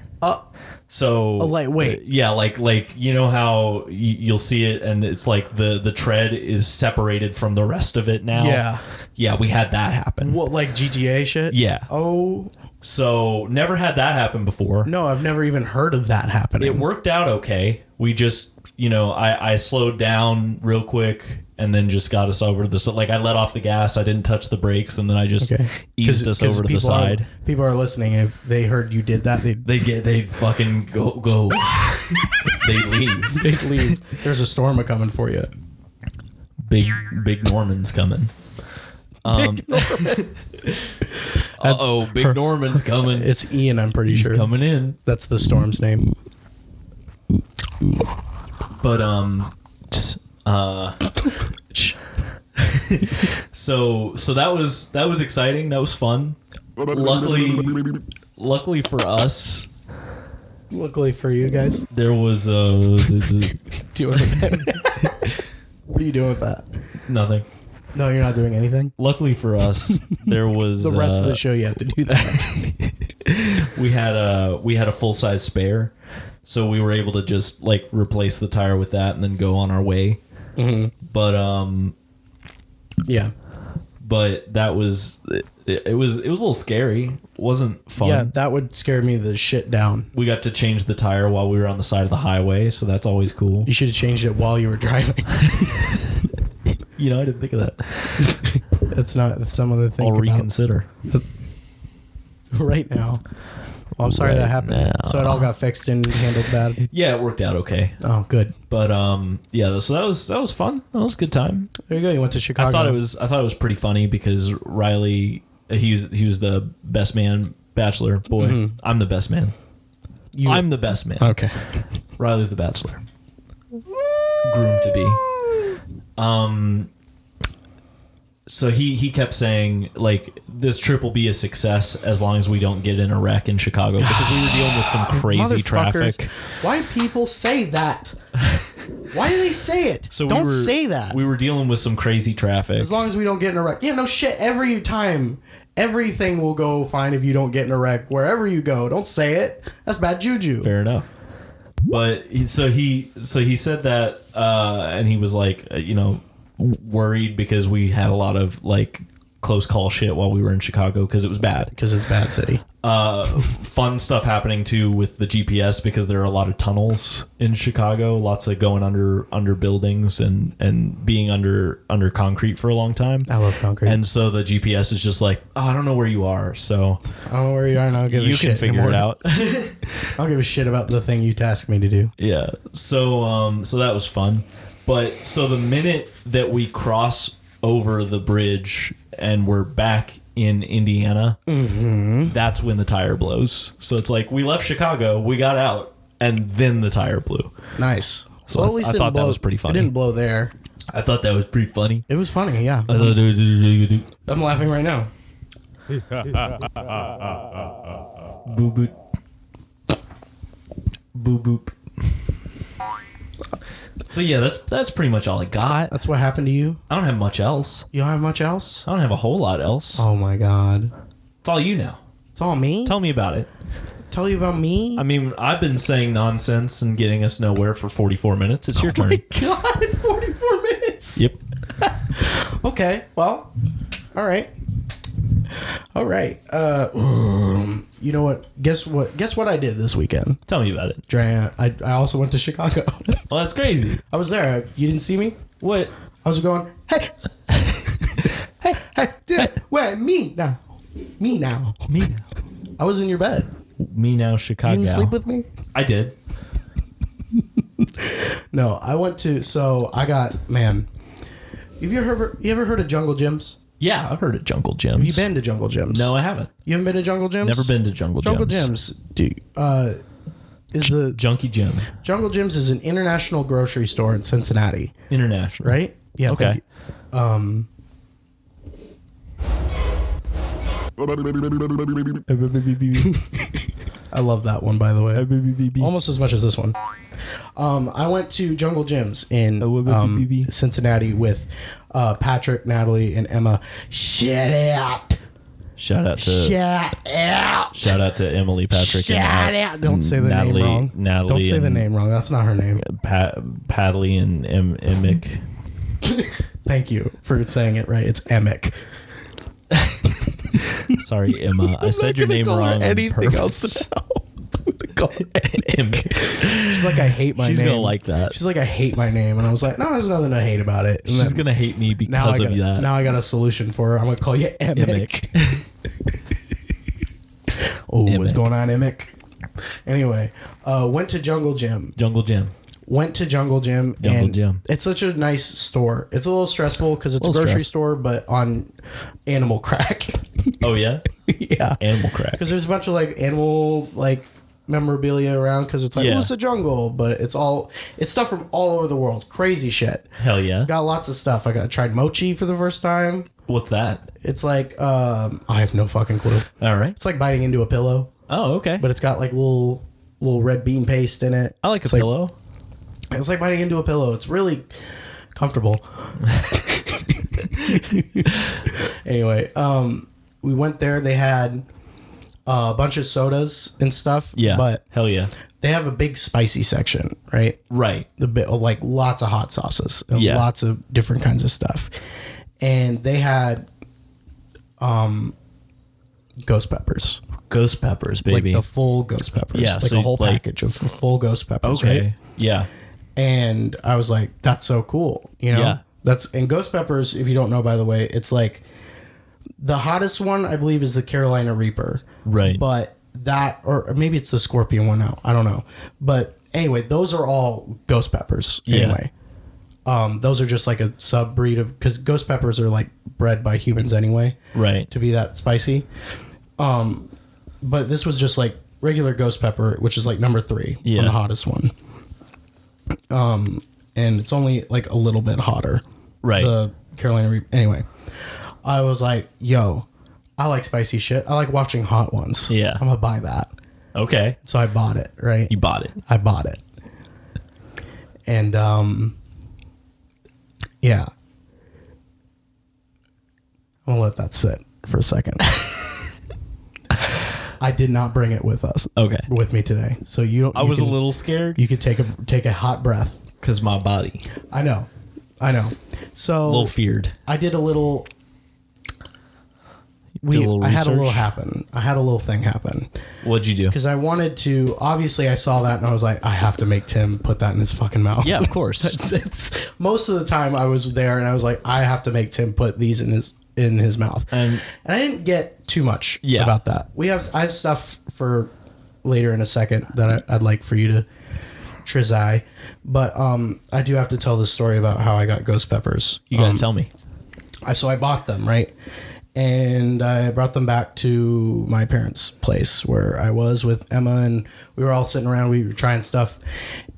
So like, wait. Yeah, like you know how you'll see it and it's like the tread is separated from the rest of it now. Yeah, we had that happen. What, like GTA shit? Yeah. Oh. So never had that happen before. No, I've never even heard of that happening. It worked out okay. We just, I slowed down real quick and then just got us over the, like I let off the gas. I didn't touch the brakes and then I just eased us over to the side. People are listening. If they heard you did that, They'd fucking go. They'd leave. they'd leave. There's a storm coming for you. Big Norman's coming. Big Norman. Big Norman's coming. It's Ian, I'm pretty sure. He's coming in. That's the storm's name. But so that was exciting. That was fun. Luckily for us, Luckily for you guys. there was Do you want to What are you doing with that? nothing. No, you're not doing anything. Luckily for us, there was The rest of the show, you have to do that. we had a full size spare, so we were able to just like replace the tire with that and then go on our way. Mm-hmm. But Yeah. but that was it was a little scary. It wasn't fun. Yeah, that would scare me the shit down. We got to change the tire while we were on the side of the highway, so that's always cool. You should have changed it while you were driving. I didn't think of that. That's not some of the thing. I'll reconsider. Right now. Well, I'm sorry that happened. now. So it all got fixed and handled bad. Yeah, it worked out okay. Oh, good. But yeah, so that was fun. That was a good time. There you go. You went to Chicago. I thought it was pretty funny because Riley, he was the best man bachelor boy. Mm-hmm. I'm the best man. I'm the best man. Okay. Riley's the bachelor. Groomed to be. So he kept saying like this trip will be a success as long as we don't get in a wreck in Chicago because we were dealing with some crazy traffic. Why do people say that? Why do they say it? So don't say that. We were dealing with some crazy traffic. As long as we don't get in a wreck. Yeah, no shit. Every time, everything will go fine if you don't get in a wreck wherever you go. Don't say it. That's bad juju. Fair enough. But he said that, and he was like, worried because we had a lot of like close call shit while we were in Chicago because it was bad. Because it's bad city. Fun stuff happening too with the GPS because there are a lot of tunnels in Chicago, lots of going under buildings and being under concrete for a long time. I love concrete. And so the GPS is just like, I don't know where you are, so I don't know where you are, and I don't give a shit. You can figure it out. I don't give a shit about the thing you tasked me to do. Yeah. So that was fun. But so the minute that we cross over the bridge and we're back in Indiana, that's when the tire blows. So it's like we left Chicago, we got out, and then the tire blew. Nice. So well, at least I thought that was pretty funny. It didn't blow there. I thought that was pretty funny. It was funny, yeah. I'm laughing right now. Boo boop. Boo boop. So yeah, that's pretty much all I got. That's what happened to you? I don't have much else. You don't have much else? I don't have a whole lot else. Oh my god. It's all you now. It's all me? Tell me about it. tell you about me? I mean, I've been saying nonsense and getting us nowhere for 44 minutes. It's your turn. Oh my God, 44 minutes. Yep. Okay, well, all right. You know what? Guess what I did this weekend? Tell me about it. I also went to Chicago. Well, that's crazy. I was there. You didn't see me? What? I was going, hey, hey, dude, wait, me now. I was in your bed. Me now, Chicago. You didn't sleep with me? I did. No, I went to. So I got, man. Have you ever heard of Jungle Gyms? Yeah, I've heard of Jungle Gyms. Have you been to Jungle Gyms? No, I haven't. You haven't been to Jungle Gyms? Never been to Jungle Gyms. Jungle Gyms. Is the Junkie Gym. Jungle Gyms is an international grocery store in Cincinnati. International. Right? Yeah. Okay. I love that one, by the way. Almost as much as this one. I went to Jungle Gyms in Cincinnati with Patrick, Natalie, and Emma. Shout out. Shout out to Emily, Patrick, Shout out. Don't say the Natalie, name wrong. Natalie Don't say the name wrong. That's not her name. Padley and Emick. Thank you for saying it right. It's Emick. Sorry, Emma. I said your name wrong. Anything else now? She's like, I hate my name. She's gonna like that. She's like, I hate my name, and I was like, no, there's nothing to hate about it. And She's gonna hate me because of that. Now I got a solution for her. I'm gonna call you Emick. What's going on, Emick? Anyway, went to Jungle Gym. Went to Jungle Gym. It's such a nice store. It's a little stressful because it's a grocery store, but on animal crack. Oh yeah, yeah, animal crack. Because there's a bunch of like animal memorabilia around because it's like it's a jungle, but it's stuff from all over the world. Crazy shit. Hell yeah. Got lots of stuff. I tried mochi for the first time. What's that? It's like I have no fucking clue. All right. It's like biting into a pillow. Oh, okay. But it's got like little red bean paste in it. I like a pillow. It's like biting into a pillow. It's really comfortable. Anyway, we went there. They had a bunch of sodas and stuff. Yeah. But hell yeah. They have a big spicy section, right? Right. The bit of like lots of hot sauces and lots of different kinds of stuff. And they had ghost peppers. Ghost peppers, baby. Like the full ghost peppers. Yeah. Like so a whole package of full ghost peppers. Okay. Right? Yeah. And I was like, that's so cool. You know? Yeah. And ghost peppers, if you don't know, by the way, it's like the hottest one, I believe, is the Carolina Reaper. Right. But that, or maybe it's the Scorpion one now. I don't know. But anyway, those are all ghost peppers. Anyway. Those are just like a sub breed of, because ghost peppers are like bred by humans anyway. Right. To be that spicy. But this was just like regular ghost pepper, which is like number 3 on the hottest one. And it's only like a little bit hotter. Right. The Carolina Reaper. Anyway, I was like, yo, I like spicy shit. I like watching hot ones. Yeah. I'm gonna buy that. Okay. So I bought it, right? You bought it. I bought it. And yeah. I'm gonna let that sit for a second. I did not bring it with us. Okay. With me today. So you don't. I was a little scared. You could take a hot breath. Because my body. I know. So. A little feared. I did a little. I had a little thing happen. What'd you do? Because I wanted to. Obviously, I saw that and I was like, I have to make Tim put that in his fucking mouth. Yeah, of course. Most of the time I was there and I was like, I have to make Tim put these in his mouth. And I didn't get too much about that. I have stuff for later in a second that I'd like for you to trizai. But I do have to tell this story about how I got ghost peppers. You gotta tell me. So I bought them, right? And I brought them back to my parents' place where I was with Emma, and we were all sitting around. We were trying stuff,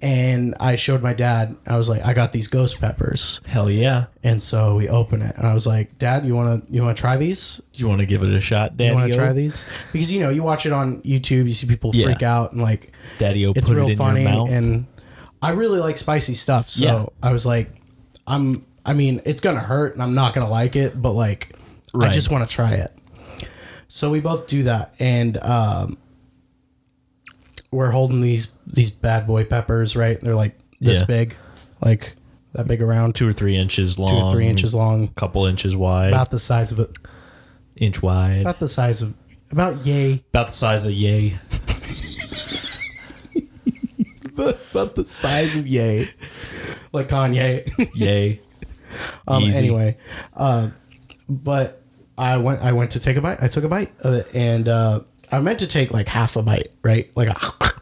and I showed my dad. I was like, "I got these ghost peppers." Hell yeah! And so we open it, and I was like, "Dad, you wanna try these? You want to give it a shot, Daddy? You want to try these? Because you watch it on YouTube, you see people freak out and like, Daddy-o, it's put real it in funny, your mouth. and I really like spicy stuff. So I was like, it's gonna hurt, and I'm not gonna like it, but like, I just want to try it. So we both do that, and we're holding these bad boy peppers, right? They're like this big, like that big around. 2 or 3 inches long. 2 or 3 inches long. Couple inches wide. About the size of it. Inch wide. About the size of, about yay. About the size of yay. About the size of yay. Like Kanye. Yay. Easy. Anyway, but I went to take a bite. I took a bite of it, and I meant to take like half a bite, right? Like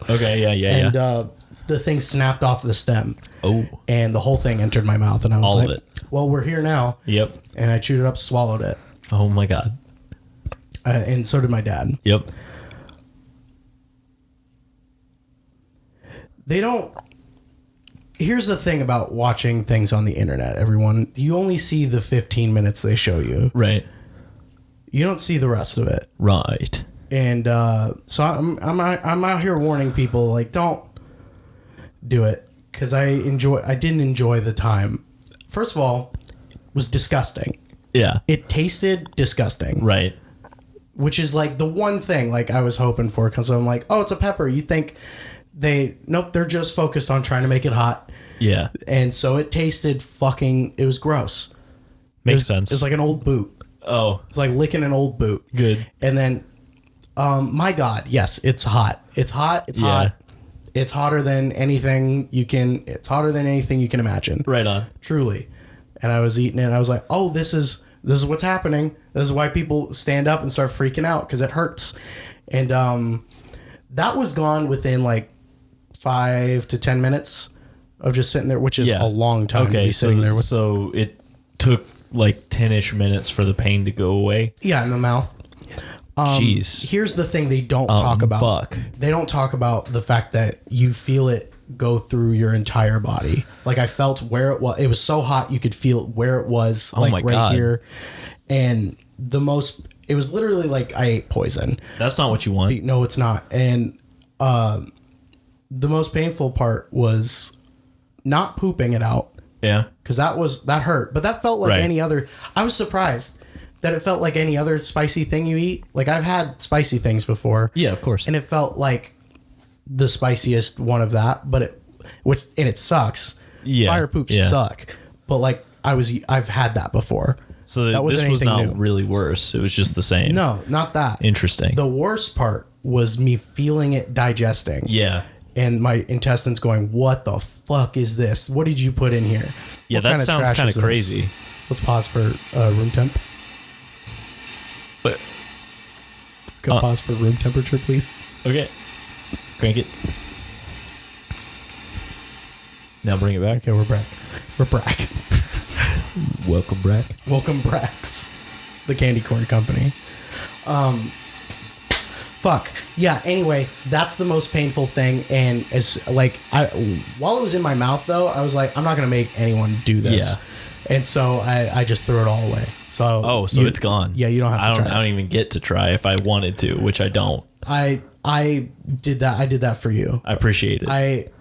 okay, yeah. And the thing snapped off the stem. Oh. And the whole thing entered my mouth, and I was all like, of it. well, we're here now. Yep. And I chewed it up, swallowed it. Oh my God. And so did my dad. Yep. They don't. Here's the thing about watching things on the internet, everyone. You only see the 15 minutes they show you. Right. You don't see the rest of it. Right. And so I'm out here warning people, like, don't do it, because I didn't enjoy the time. First of all, it was disgusting. Yeah. It tasted disgusting. Right. Which is like the one thing like I was hoping for, because I'm like, oh, it's a pepper. You think they're just focused on trying to make it hot. Yeah. And so it tasted it was gross. Makes sense. It was like an old boot. Oh. It's like licking an old boot. Good. And then, my God, yes, it's hot. It's hot. It's hot. It's hotter than anything you can. It's hotter than anything you can imagine. Right on. Truly. And I was eating it, and I was like, oh, this is what's happening. This is why people stand up and start freaking out, because it hurts. And that was gone within like 5 to 10 minutes of just sitting there, which is a long time to be sitting there with. So it took like 10-ish minutes for the pain to go away. Yeah, in the mouth. Jeez. Here's the thing they don't talk about. Fuck. They don't talk about the fact that you feel it go through your entire body. Like, I felt where it was. It was so hot you could feel where it was, like my right God. here. And it was literally like I ate poison. That's not what you want. No, it's not. And the most painful part was not pooping it out, Yeah. because that hurt. But that felt like Right. any other. I was surprised that it felt like any other spicy thing you eat. Like, I've had spicy things before. Yeah, of course. And it felt like the spiciest one of that, but it sucks. Yeah. Fire poops Yeah. suck. But like I've had that before. So that wasn't this was anything not new. really worse. It was just the same. No, not that. Interesting. The worst part was me feeling it digesting. Yeah. And my intestines going, what the fuck is this? What did you put in here? Yeah, What that kind sounds trash kind is of this? crazy. Let's pause for room temp. But Could pause for room temperature, please? okay. Crank it. Now bring it back. Okay, we're back. We're back. Welcome back. Welcome, Brax, the candy corn company. Fuck. Yeah, anyway, that's the most painful thing. And as like, while it was in my mouth, though, I was like, I'm not going to make anyone do this. Yeah. And so I just threw it all away. So It's gone. Yeah, you don't have to try. I don't even get to try if I wanted to, which I don't. I did that. I did that for you. I appreciate it.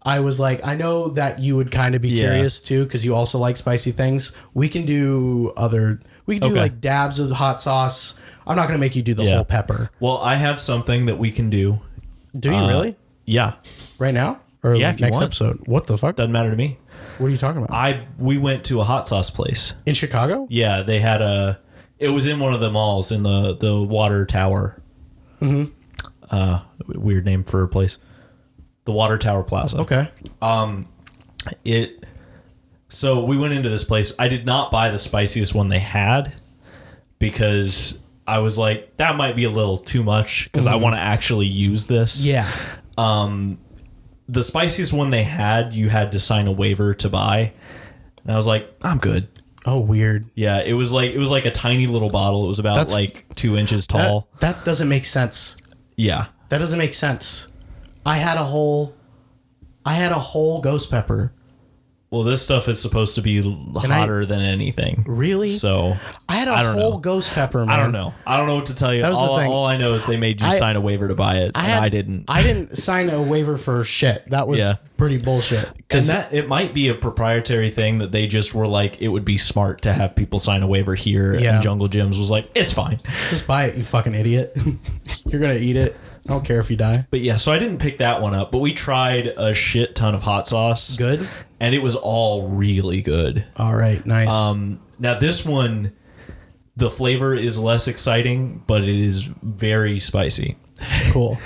I was like, I know that you would kind of be curious too, because you also like spicy things. We can do like dabs of hot sauce. I'm not going to make you do the whole pepper. Well, I have something that we can do. Do you really? Yeah. Right now? Or Yeah, like if you next want. episode? What the fuck? Doesn't matter to me. What are you talking about? We went to a hot sauce place. In Chicago? Yeah, they had it was in one of the malls in the water tower. Mm-hmm. Weird name for a place. The Water Tower Plaza. Okay. So we went into this place. I did not buy the spiciest one they had because I was like, that might be a little too much because I want to actually use this. Yeah. The spiciest one they had, you had to sign a waiver to buy. And I was like, I'm good. Oh, weird. Yeah, it was like a tiny little bottle. It was about like 2 inches tall. That doesn't make sense. Yeah. That doesn't make sense. I had a whole ghost pepper. Well, this stuff is supposed to be hotter than anything. Really? So I had a whole ghost pepper, man. I don't know. I don't know what to tell you. That was the thing. All I know is they made you sign a waiver to buy it, I didn't. I didn't sign a waiver for shit. That was pretty bullshit. And it might be a proprietary thing that they just were like, it would be smart to have people sign a waiver here. Yeah. And Jungle Gyms was like, it's fine. Just buy it, you fucking idiot. You're going to eat it. I don't care if you die. But yeah, so I didn't pick that one up, but we tried a shit ton of hot sauce. Good. And it was all really good. All right, nice. Now this one, the flavor is less exciting, but it is very spicy. Cool.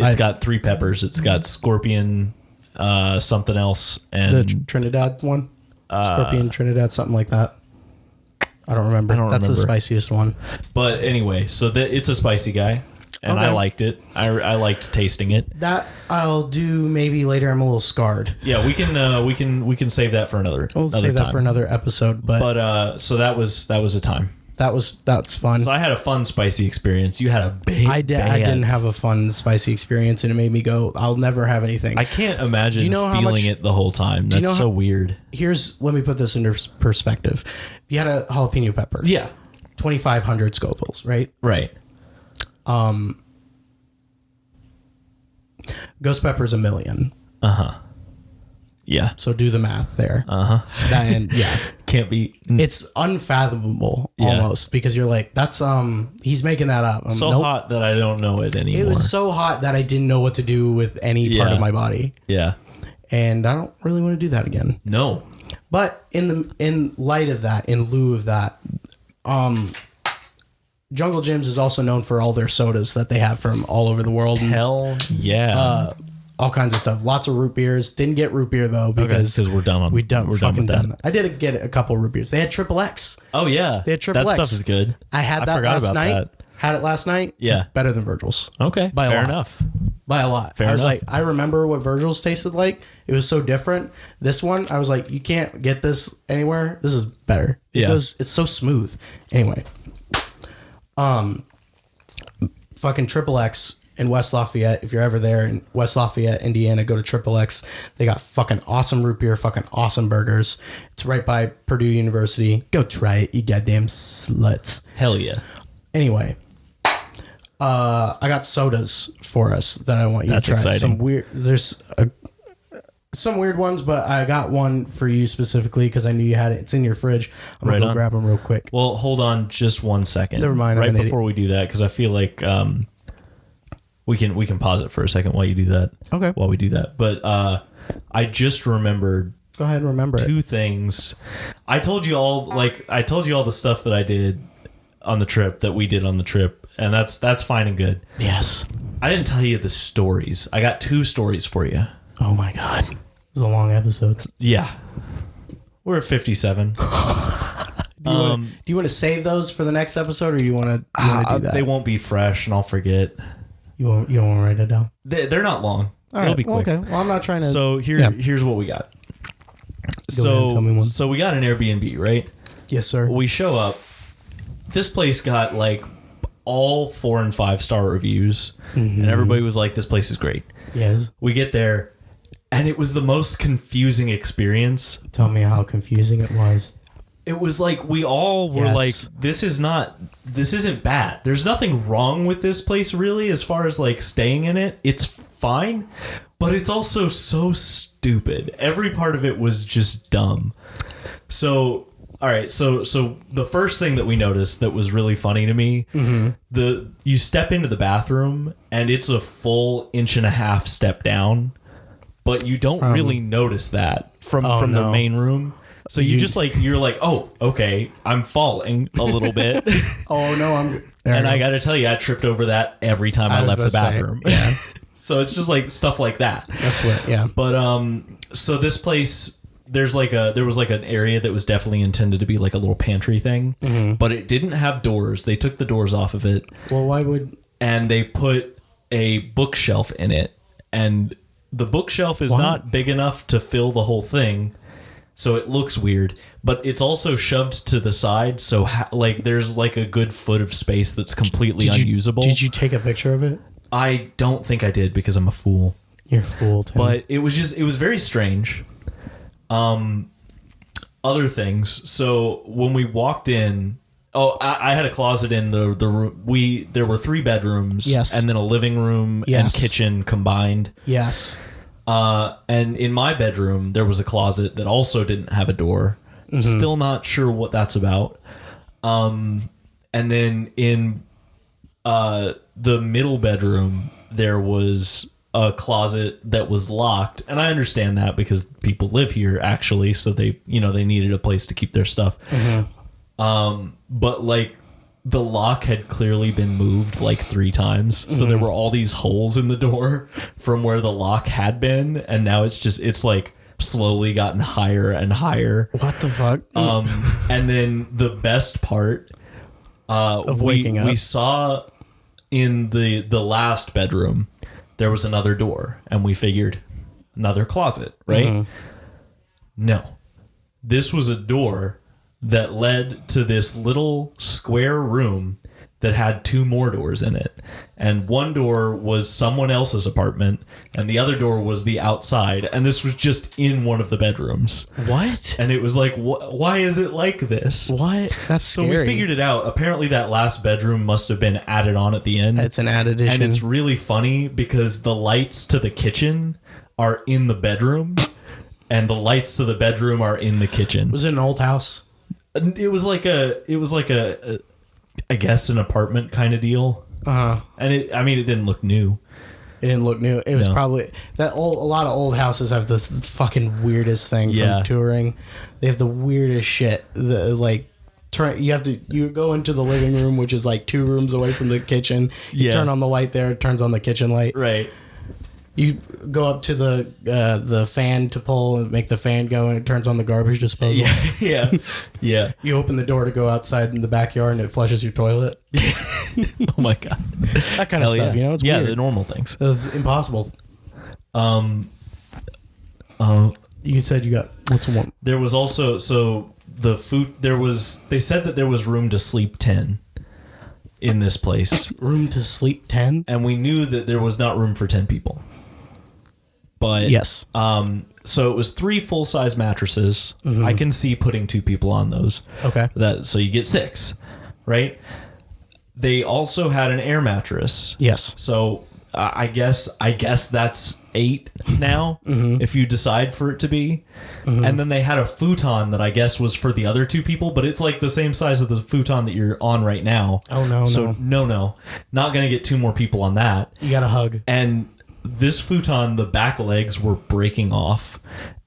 It's got 3 peppers. It's got scorpion, something else, and The Trinidad one? Scorpion Trinidad, something like that. I don't remember. That's the spiciest one. But anyway, so it's a spicy guy, and Okay. I liked it. I liked tasting it. That I'll do maybe later. I'm a little scarred. Yeah, we can save that for another. We'll save that for another episode. But so that was a time. that's fun. So I had a fun spicy experience. You had a big. I didn't have a fun spicy experience, and it made me go, I'll never have anything. I can't imagine feeling it the whole time. That's so weird. Let me put this into perspective. If you had a jalapeno pepper, Yeah. 2,500 Scovilles, right? Right. Ghost pepper's 1 million. Yeah. So do the math there. And yeah, Can't be. it's unfathomable almost, because you're like, that's he's making that up. So Nope. hot that I don't know it anymore. It was so hot that I didn't know what to do with any part of my body, Yeah. and I don't really want to do that again. No. But in light of that, in lieu of that, Jungle Gyms is also known for all their sodas that they have from all over the world. Hell yeah. All kinds of stuff. Lots of root beers. Didn't get root beer though, because we're done on. we're done with that. that. I did get a couple root beers. They had Triple X. Oh yeah. They had Triple that X. stuff is good. I had that forgot last about night. that. Had it last night. Yeah. Better than Virgil's. Okay. By a Fair lot. enough. By a lot. Fair I was enough. like, I remember what Virgil's tasted like. It was so different. This one, I was like, you can't get this anywhere. This is better. It's so smooth. Anyway. Fucking Triple X in West Lafayette. If you're ever there in West Lafayette, Indiana, go to Triple X. They got fucking awesome root beer, fucking awesome burgers. It's right by Purdue University. Go try it, you goddamn sluts. Hell yeah. Anyway, I got sodas for us that I want you That's to try. exciting. There's some weird ones, but I got one for you specifically because I knew you had it. It's in your fridge. I'm gonna go grab them real quick. Well, hold on just 1 second. Never mind, I'm Right an before we do that, because I feel like we can pause it for a second while you do that. Okay. While we do that, but I just remembered. Go ahead and remember two things. I told you all the stuff that I did on the trip, that we did on the trip, and that's fine and good. Yes. I didn't tell you the stories. I got 2 stories for you. Oh my god. This is a long episode. Yeah. We're at 57. Do you want to save those for the next episode, or do you want to do that? They won't be fresh, and I'll forget. You don't want to write it down? They're not long. All It'll right. be quick. Okay. Well, I'm not trying to. So here's what we got. Go ahead and tell me one. So we got an Airbnb, right? Yes, sir. We show up. This place got like all 4 and 5 star reviews, and everybody was like, "This place is great." Yes. We get there, and it was the most confusing experience. Tell me how confusing it was. It was like we all were like, this isn't bad. There's nothing wrong with this place really, as far as like staying in it. It's fine, but it's also so stupid. Every part of it was just dumb. So, all right, so the first thing that we noticed that was really funny to me, you step into the bathroom and it's a full 1.5 inch step down, but you don't really notice that from the main room. So you're like, oh, okay, I'm falling a little bit. Oh no, I got to tell you, I tripped over that every time I left the bathroom. Yeah. So it's just like stuff like that. That's what, yeah. But so this place, there was like an area that was definitely intended to be like a little pantry thing, but it didn't have doors. They took the doors off of it. Well, why would? And they put a bookshelf in it, and the bookshelf is not big enough to fill the whole thing. So it looks weird, but it's also shoved to the side. So like there's like a good foot of space that's completely unusable. Did you take a picture of it? I don't think I did, because I'm a fool. You're a fool, Tim. But it was very strange. Other things. So when we walked in, I had a closet in the room. There were 3 bedrooms, yes, and then a living room and kitchen combined. Yes. And in my bedroom, there was a closet that also didn't have a door. Still not sure what that's about. And then in the middle bedroom, there was a closet that was locked, and I understand that because people live here actually, so they needed a place to keep their stuff. But like the lock had clearly been moved like 3 times, so there were all these holes in the door from where the lock had been, and now it's like slowly gotten higher and higher. What the fuck? And then the best part of waking up, we saw in the last bedroom there was another door, and we figured another closet, right? No, this was a door that led to this little square room that had 2 more doors in it. And one door was someone else's apartment, and the other door was the outside. And this was just in one of the bedrooms. What? And it was like, why is it like this? What? That's so scary. we figured it out. Apparently that last bedroom must have been added on at the end. It's an added addition. And it's really funny because the lights to the kitchen are in the bedroom, and the lights to the bedroom are in the kitchen. Was it an old house? It was like a I guess an apartment kind of deal. And it didn't look new. It didn't look new. It was probably that old. A lot of old houses have this fucking weirdest thing from touring. They have the weirdest shit. You go into the living room, which is like 2 rooms away from the kitchen. You turn on the light there. It turns on the kitchen light. Right. You go up to the fan to pull and make the fan go, and it turns on the garbage disposal. Yeah. You open the door to go outside in the backyard, and it flushes your toilet. Oh my god. That kind of stuff, It's weird. The normal things. It's impossible. You said you got what's one? There was also the food. They said that there was room to sleep 10 in this place. Room to sleep 10, and we knew that there was not room for 10 people. But yes. So it was 3 full-size mattresses. I can see putting 2 people on those. Okay. So you get 6, right? They also had an air mattress. Yes. So I guess that's 8 now, if you decide for it to be. And then they had a futon that I guess was for the other 2 people, but it's like the same size as the futon that you're on right now. Oh, no, so no. Not going to get 2 more people on that. You got to hug. And this futon, the back legs were breaking off.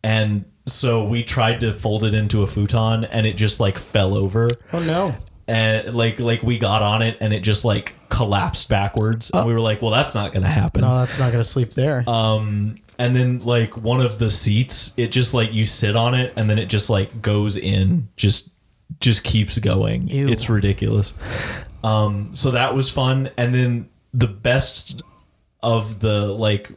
And so we tried to fold it into a futon, and it just like fell over. Oh, no. And like we got on it, and it just like collapsed backwards. And we were like, well, that's not going to happen. No, that's not going to sleep there. And then like one of the seats, it just like you sit on it, and then it just like goes in, just keeps going. Ew. It's ridiculous. So that was fun. And then the best of the like,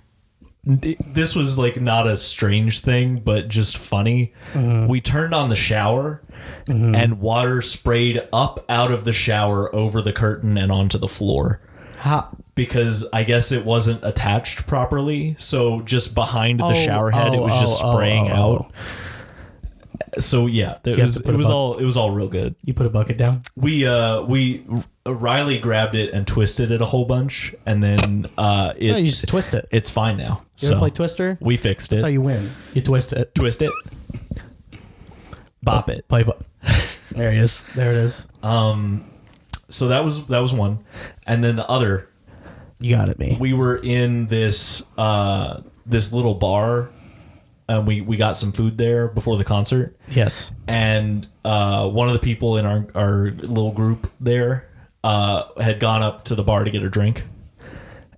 this was like not a strange thing, but just funny. We turned on the shower, and water sprayed up out of the shower over the curtain and onto the floor. Because I guess it wasn't attached properly, so just behind the shower head, it was just spraying out. So yeah, it was all real good. You put a bucket down? Riley grabbed it and twisted it a whole bunch, and then you just twist it. It's fine now. You ever play Twister? We fixed it. That's how you win. You twist it. Twist it. Bop it. Play. There it is. There it is. So that was one, and then the other. You got it, me. We were in this little bar, and we got some food there before the concert. Yes. And one of the people in our little group there had gone up to the bar to get a drink,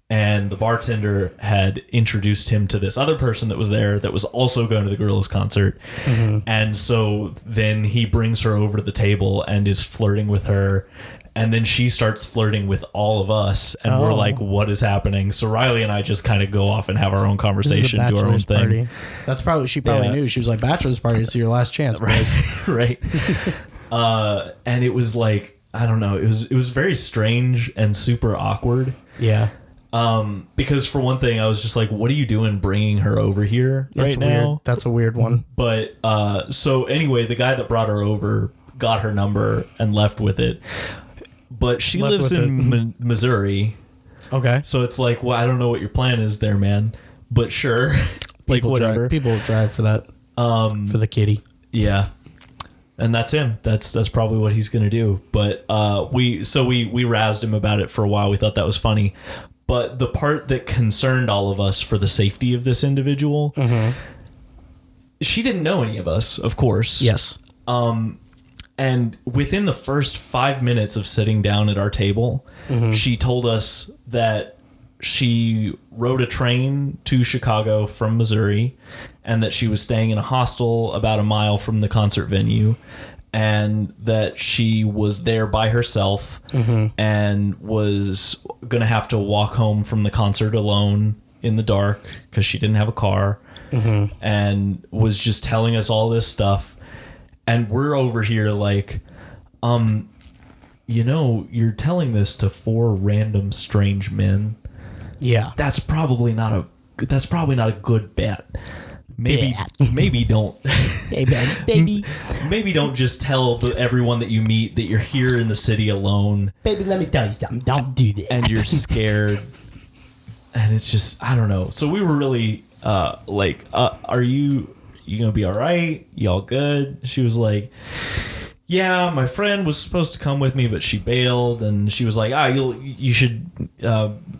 and the bartender had introduced him to this other person that was there that was also going to the Gorillaz concert. And so then he brings her over to the table and is flirting with her. And then she starts flirting with all of us, and we're like, "What is happening?" So Riley and I just kind of go off and have our own conversation, do our own thing. Party. That's probably she knew. She was like, "Bachelor's party is your last chance, boys." Right. And it was like, I don't know. It was very strange and super awkward. Yeah. Because for one thing, I was just like, "What are you doing, bringing her over here right now?" That's a weird one. But so anyway, the guy that brought her over got her number and left with it. But she lives in Missouri. Okay. So it's like, well, I don't know what your plan is there, man. But sure. Like, whatever. People drive for that. For the kitty. Yeah. And that's him. That's probably what he's gonna do. But we razzed him about it for a while. We thought that was funny. But the part that concerned all of us for the safety of this individual, she didn't know any of us, of course. Yes. And within the first 5 minutes of sitting down at our table, she told us that she rode a train to Chicago from Missouri, and that she was staying in a hostel about a mile from the concert venue, and that she was there by herself and was going to have to walk home from the concert alone in the dark because she didn't have a car, and was just telling us all this stuff. And we're over here like, you're telling this to 4 random strange men. Yeah. That's probably not a good bet. Maybe don't. Hey, baby. Maybe don't just tell everyone that you meet that you're here in the city alone. Baby, let me tell you something. Don't do that. And you're scared. And it's just, I don't know. So we were really are you gonna be all right? Y'all good? She was like, yeah, my friend was supposed to come with me, but she bailed. And she was like, you should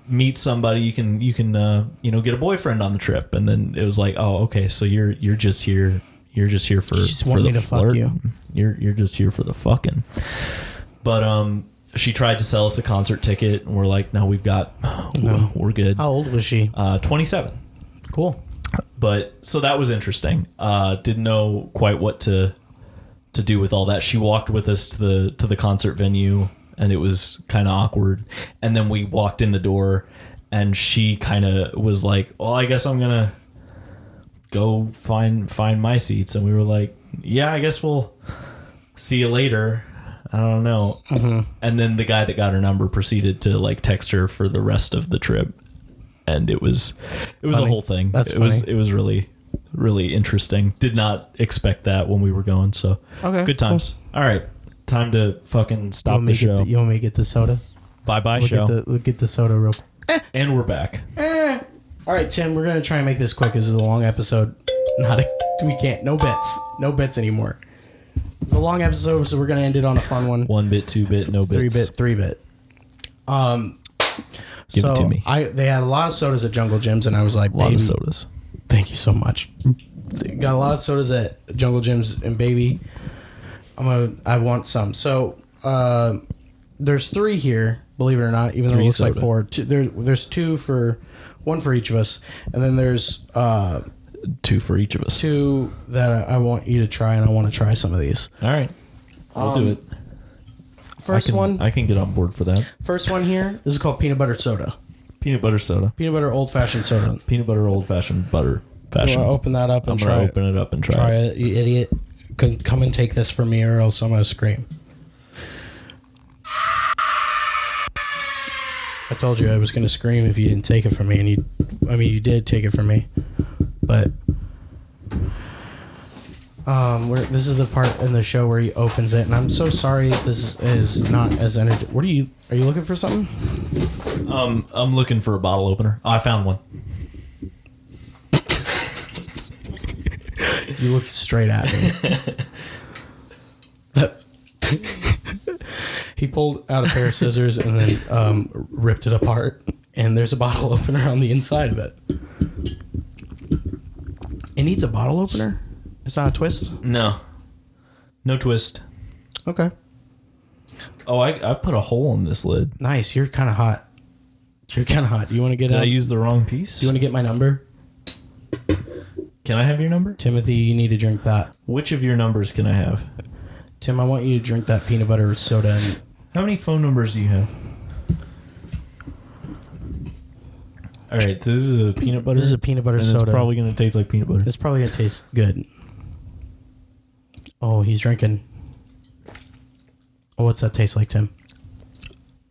meet somebody. You can get a boyfriend on the trip. And then it was like, oh, okay, so you're just here. You're just here for the flirt. Fuck you. You're just here for the fucking. But she tried to sell us a concert ticket, and we're like, no, we're good. How old was she? 27. Cool. But so that was interesting. Didn't know quite what to do with all that. She walked with us to the concert venue, and it was kind of awkward. And then we walked in the door, and she kind of was like, well, I guess I'm gonna go find my seats. And we were like, yeah, I guess we'll see you later. I don't know. And then the guy that got her number proceeded to like text her for the rest of the trip, and it was funny. A whole thing. It was really, really interesting. Did not expect that when we were going. So okay, good times. Cool. All right, time to fucking stop the show. You want me to get the soda? Bye show. We'll get the soda real. And we're back. All right, Tim. We're gonna try and make this quick. This is a long episode. We can't. No bets anymore. It's a long episode, so we're gonna end it on a fun one. 1 bit, 2 bit, no bits. 3 bit. Give it to me. They had a lot of sodas at Jungle Gyms, and I was like, a lot of sodas. Thank you so much. They got a lot of sodas at Jungle Gyms, and baby, I want some. So there's 3 here, believe it or not, even though it looks like 4. There's 1 for each of us, and then there's 2 for each of us. 2 that I want you to try, and I want to try some of these. All right, I'll do it. I can get on board for that. First one here. This is called peanut butter soda. Peanut butter soda. Peanut butter old fashioned soda. Peanut butter old fashioned butter. Fashion. Open that up and try it. I'm gonna open it up and try it. You idiot. Come and take this from me, or else I'm gonna scream. I told you I was gonna scream if you didn't take it from me, and you did take it from me, but this is the part in the show where he opens it, and I'm so sorry if this is not as energetic. Are you looking for something? I'm looking for a bottle opener. Oh, I found one. You looked straight at me. He pulled out a pair of scissors and then ripped it apart, and there's a bottle opener on the inside of it. It needs a bottle opener? It's not a twist? No twist. Okay. Oh, I put a hole in this lid. Nice. You're kind of hot. Do you want to get Did I use the wrong piece? Do you want to get my number? Can I have your number? Timothy, you need to drink that. Which of your numbers can I have? Tim, I want you to drink that peanut butter soda. And how many phone numbers do you have? All right, this is a peanut butter. This is a peanut butter soda. It's probably going to taste like peanut butter. It's probably going to taste good. Oh, he's drinking. Oh, what's that taste like, Tim?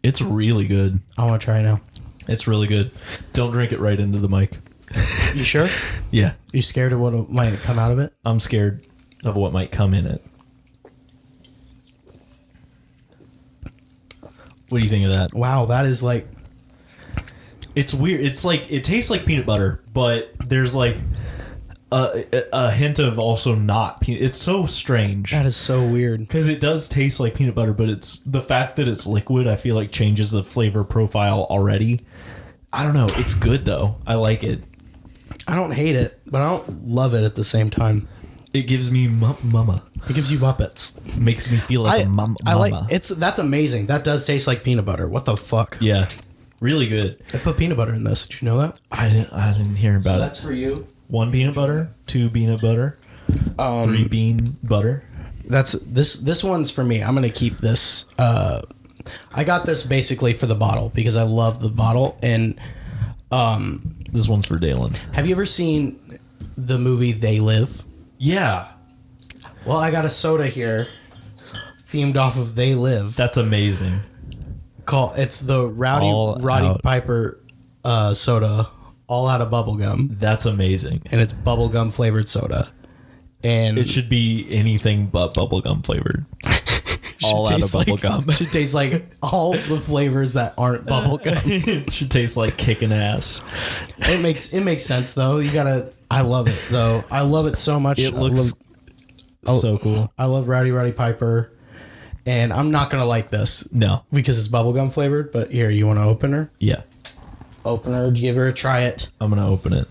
It's really good. I want to try it now. It's really good. Don't drink it right into the mic. You sure? Yeah. You scared of what might come out of it? I'm scared of what might come in it. What do you think of that? Wow, that is like... It's weird. It's like, it tastes like peanut butter, but there's like a hint of also not peanut. It's so strange. That is so weird. Because it does taste like peanut butter, but it's the fact that it's liquid, I feel like changes the flavor profile already. I don't know. It's good, though. I like it. I don't hate it, but I don't love it at the same time. It gives me mama. It gives you Muppets. Makes me feel like a mama. I like that's amazing. That does taste like peanut butter. What the fuck? Yeah. Really good. I put peanut butter in this. Did you know that? I didn't hear about it. That's for you. 1 peanut butter, 2 peanut butter, 3 bean butter. That's this one's for me. I'm gonna keep this. I got this basically for the bottle because I love the bottle. And This one's for Daylen. have you ever seen the movie They Live? Yeah. Well, I got a soda here themed off of They Live. That's amazing. It's the Roddy Out. Piper soda, all out of bubblegum, That's amazing. and it's bubblegum flavored soda. And It should be anything but bubblegum flavored. All out of bubblegum. Should taste like all the flavors that aren't bubblegum. It should taste like kicking ass. It makes sense though. I love it though. I love it so much. It looks so cool. I love Roddy Piper, and I'm not gonna like this No. because it's bubblegum flavored. But here, you want to open her? Yeah. Open her. Give her a try. It. I'm going to open it.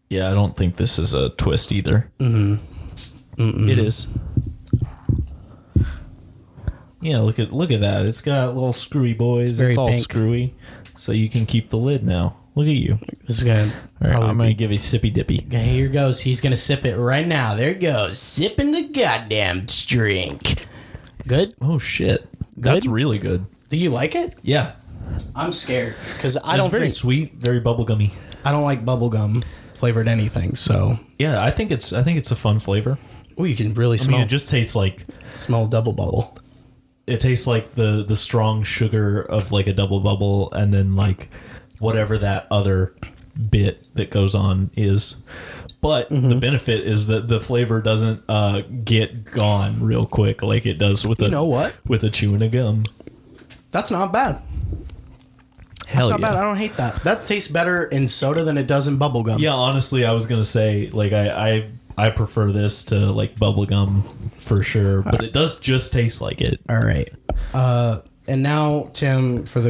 Yeah, I don't think this is a twist either. It is. Yeah, look at that. It's got little screwy boys. very It's all pink. screwy. So you can keep the lid now. Look at you. This is gonna. All right, I'm probably going to give you sippy dippy. Okay, here goes. He's gonna sip it right now. There it goes. Sipping the goddamn drink. Good. Oh, shit. That's really good. Do you like it? Yeah. I'm scared because I It's don't very think sweet, very bubblegummy. I don't like bubblegum flavored anything. So, Yeah, I think it's a fun flavor. oh, you can really I smell mean, it just tastes like double bubble. it tastes like the strong sugar of like a double bubble, and then like whatever that other bit that goes on is. But the benefit is that the flavor doesn't get gone real quick like it does with You know what? with a chewing a gum. That's not bad. Hell That's not yeah. bad. I don't hate that. That tastes better in soda than it does in bubblegum. Yeah, honestly, I was gonna say like I prefer this to like bubblegum for sure, but it does just taste like it. All right. And now, Tim, for the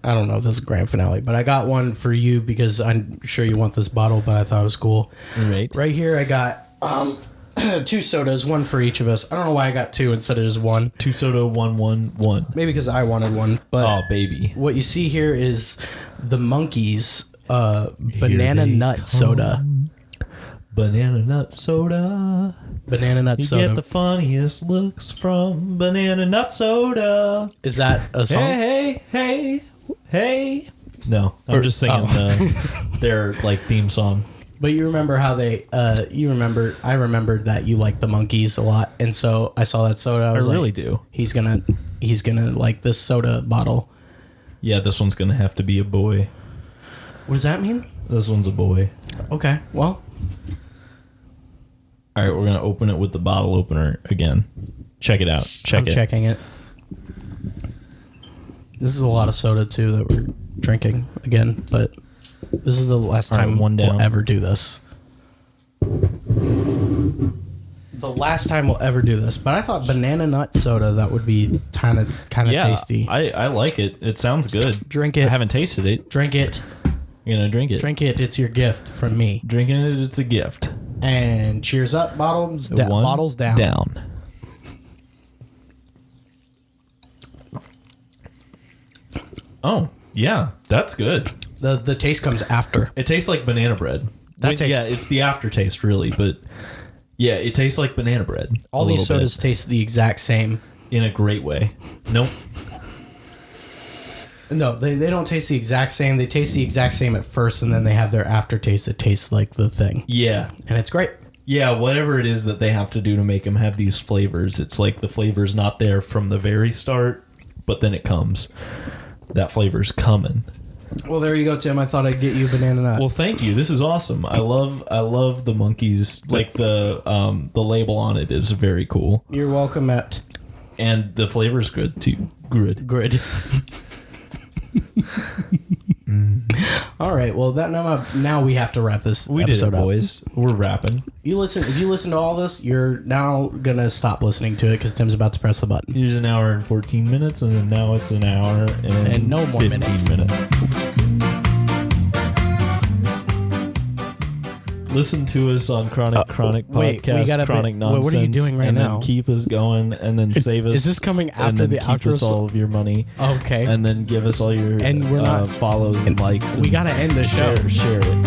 I don't know if this is grand finale, but I got one for you because I'm sure you want this bottle, but I thought it was cool. Right. Right here, I got 2 sodas, one for each of us. I don't know why I got 2 instead of just 1. 2 soda, 1. Maybe because I wanted one. But Oh baby. what you see here is the Monkeys banana they nut come. soda. Banana nut soda. Banana nut You soda. get the funniest looks from banana nut soda. Is that a song? Hey. No, I'm just singing their like theme song. But you remember how I remembered that you liked the Monkeys a lot, and so I saw that soda. I was really like, do. He's gonna like this soda bottle. Yeah, this one's gonna have to be a boy. What does that mean? This one's a boy. Okay, well, All right, we're gonna open it with the bottle opener again. Check it out. I'm checking it. This is a lot of soda too that we're drinking again, but this is the last All right, time one down. we'll ever do this. The last time we'll ever do this, but I thought banana nut soda that would be kind of Yeah, tasty. I like it. It sounds good. Drink it. I haven't tasted it. Drink it. You're gonna drink it. Drink it. It's your gift from me. Drinking it, it's a gift. And cheers up, bottles One bottles down. Oh, yeah, that's good. The taste comes after. It tastes like banana bread. Yeah, it's the aftertaste, really, but yeah, it tastes like banana bread. All a these little sodas taste the exact same. bit, in a great way. Nope. No, they don't taste the exact same. They taste the exact same at first, and then they have their aftertaste that tastes like the thing. Yeah. And it's great. Yeah, whatever it is that they have to do to make them have these flavors, it's like the flavor's not there from the very start, but then it comes. That flavor's coming. Well, there you go, Tim. I thought I'd get you a banana nut. Well, thank you. This is awesome. I love the Monkeys. Like the label on it is very cool, You're welcome, Matt. and the flavor's good too. Good. Good. All right. Well, now we have to wrap this We did episode it, up. boys. We're rapping. If you listen to all this, you're now gonna stop listening to it because Tim's about to press the button. Here's an hour and 14 minutes, and then now it's an hour and no more 15 minutes. Listen to us on Chronic wait, we Podcast, got a Chronic bit- Nonsense. what are you doing right and now? Then keep us going, and then save us. Is this coming and after then the keep outro? us all of your money. Okay. And then give us all your And we're not- follows and likes. we gotta end the show. Share it.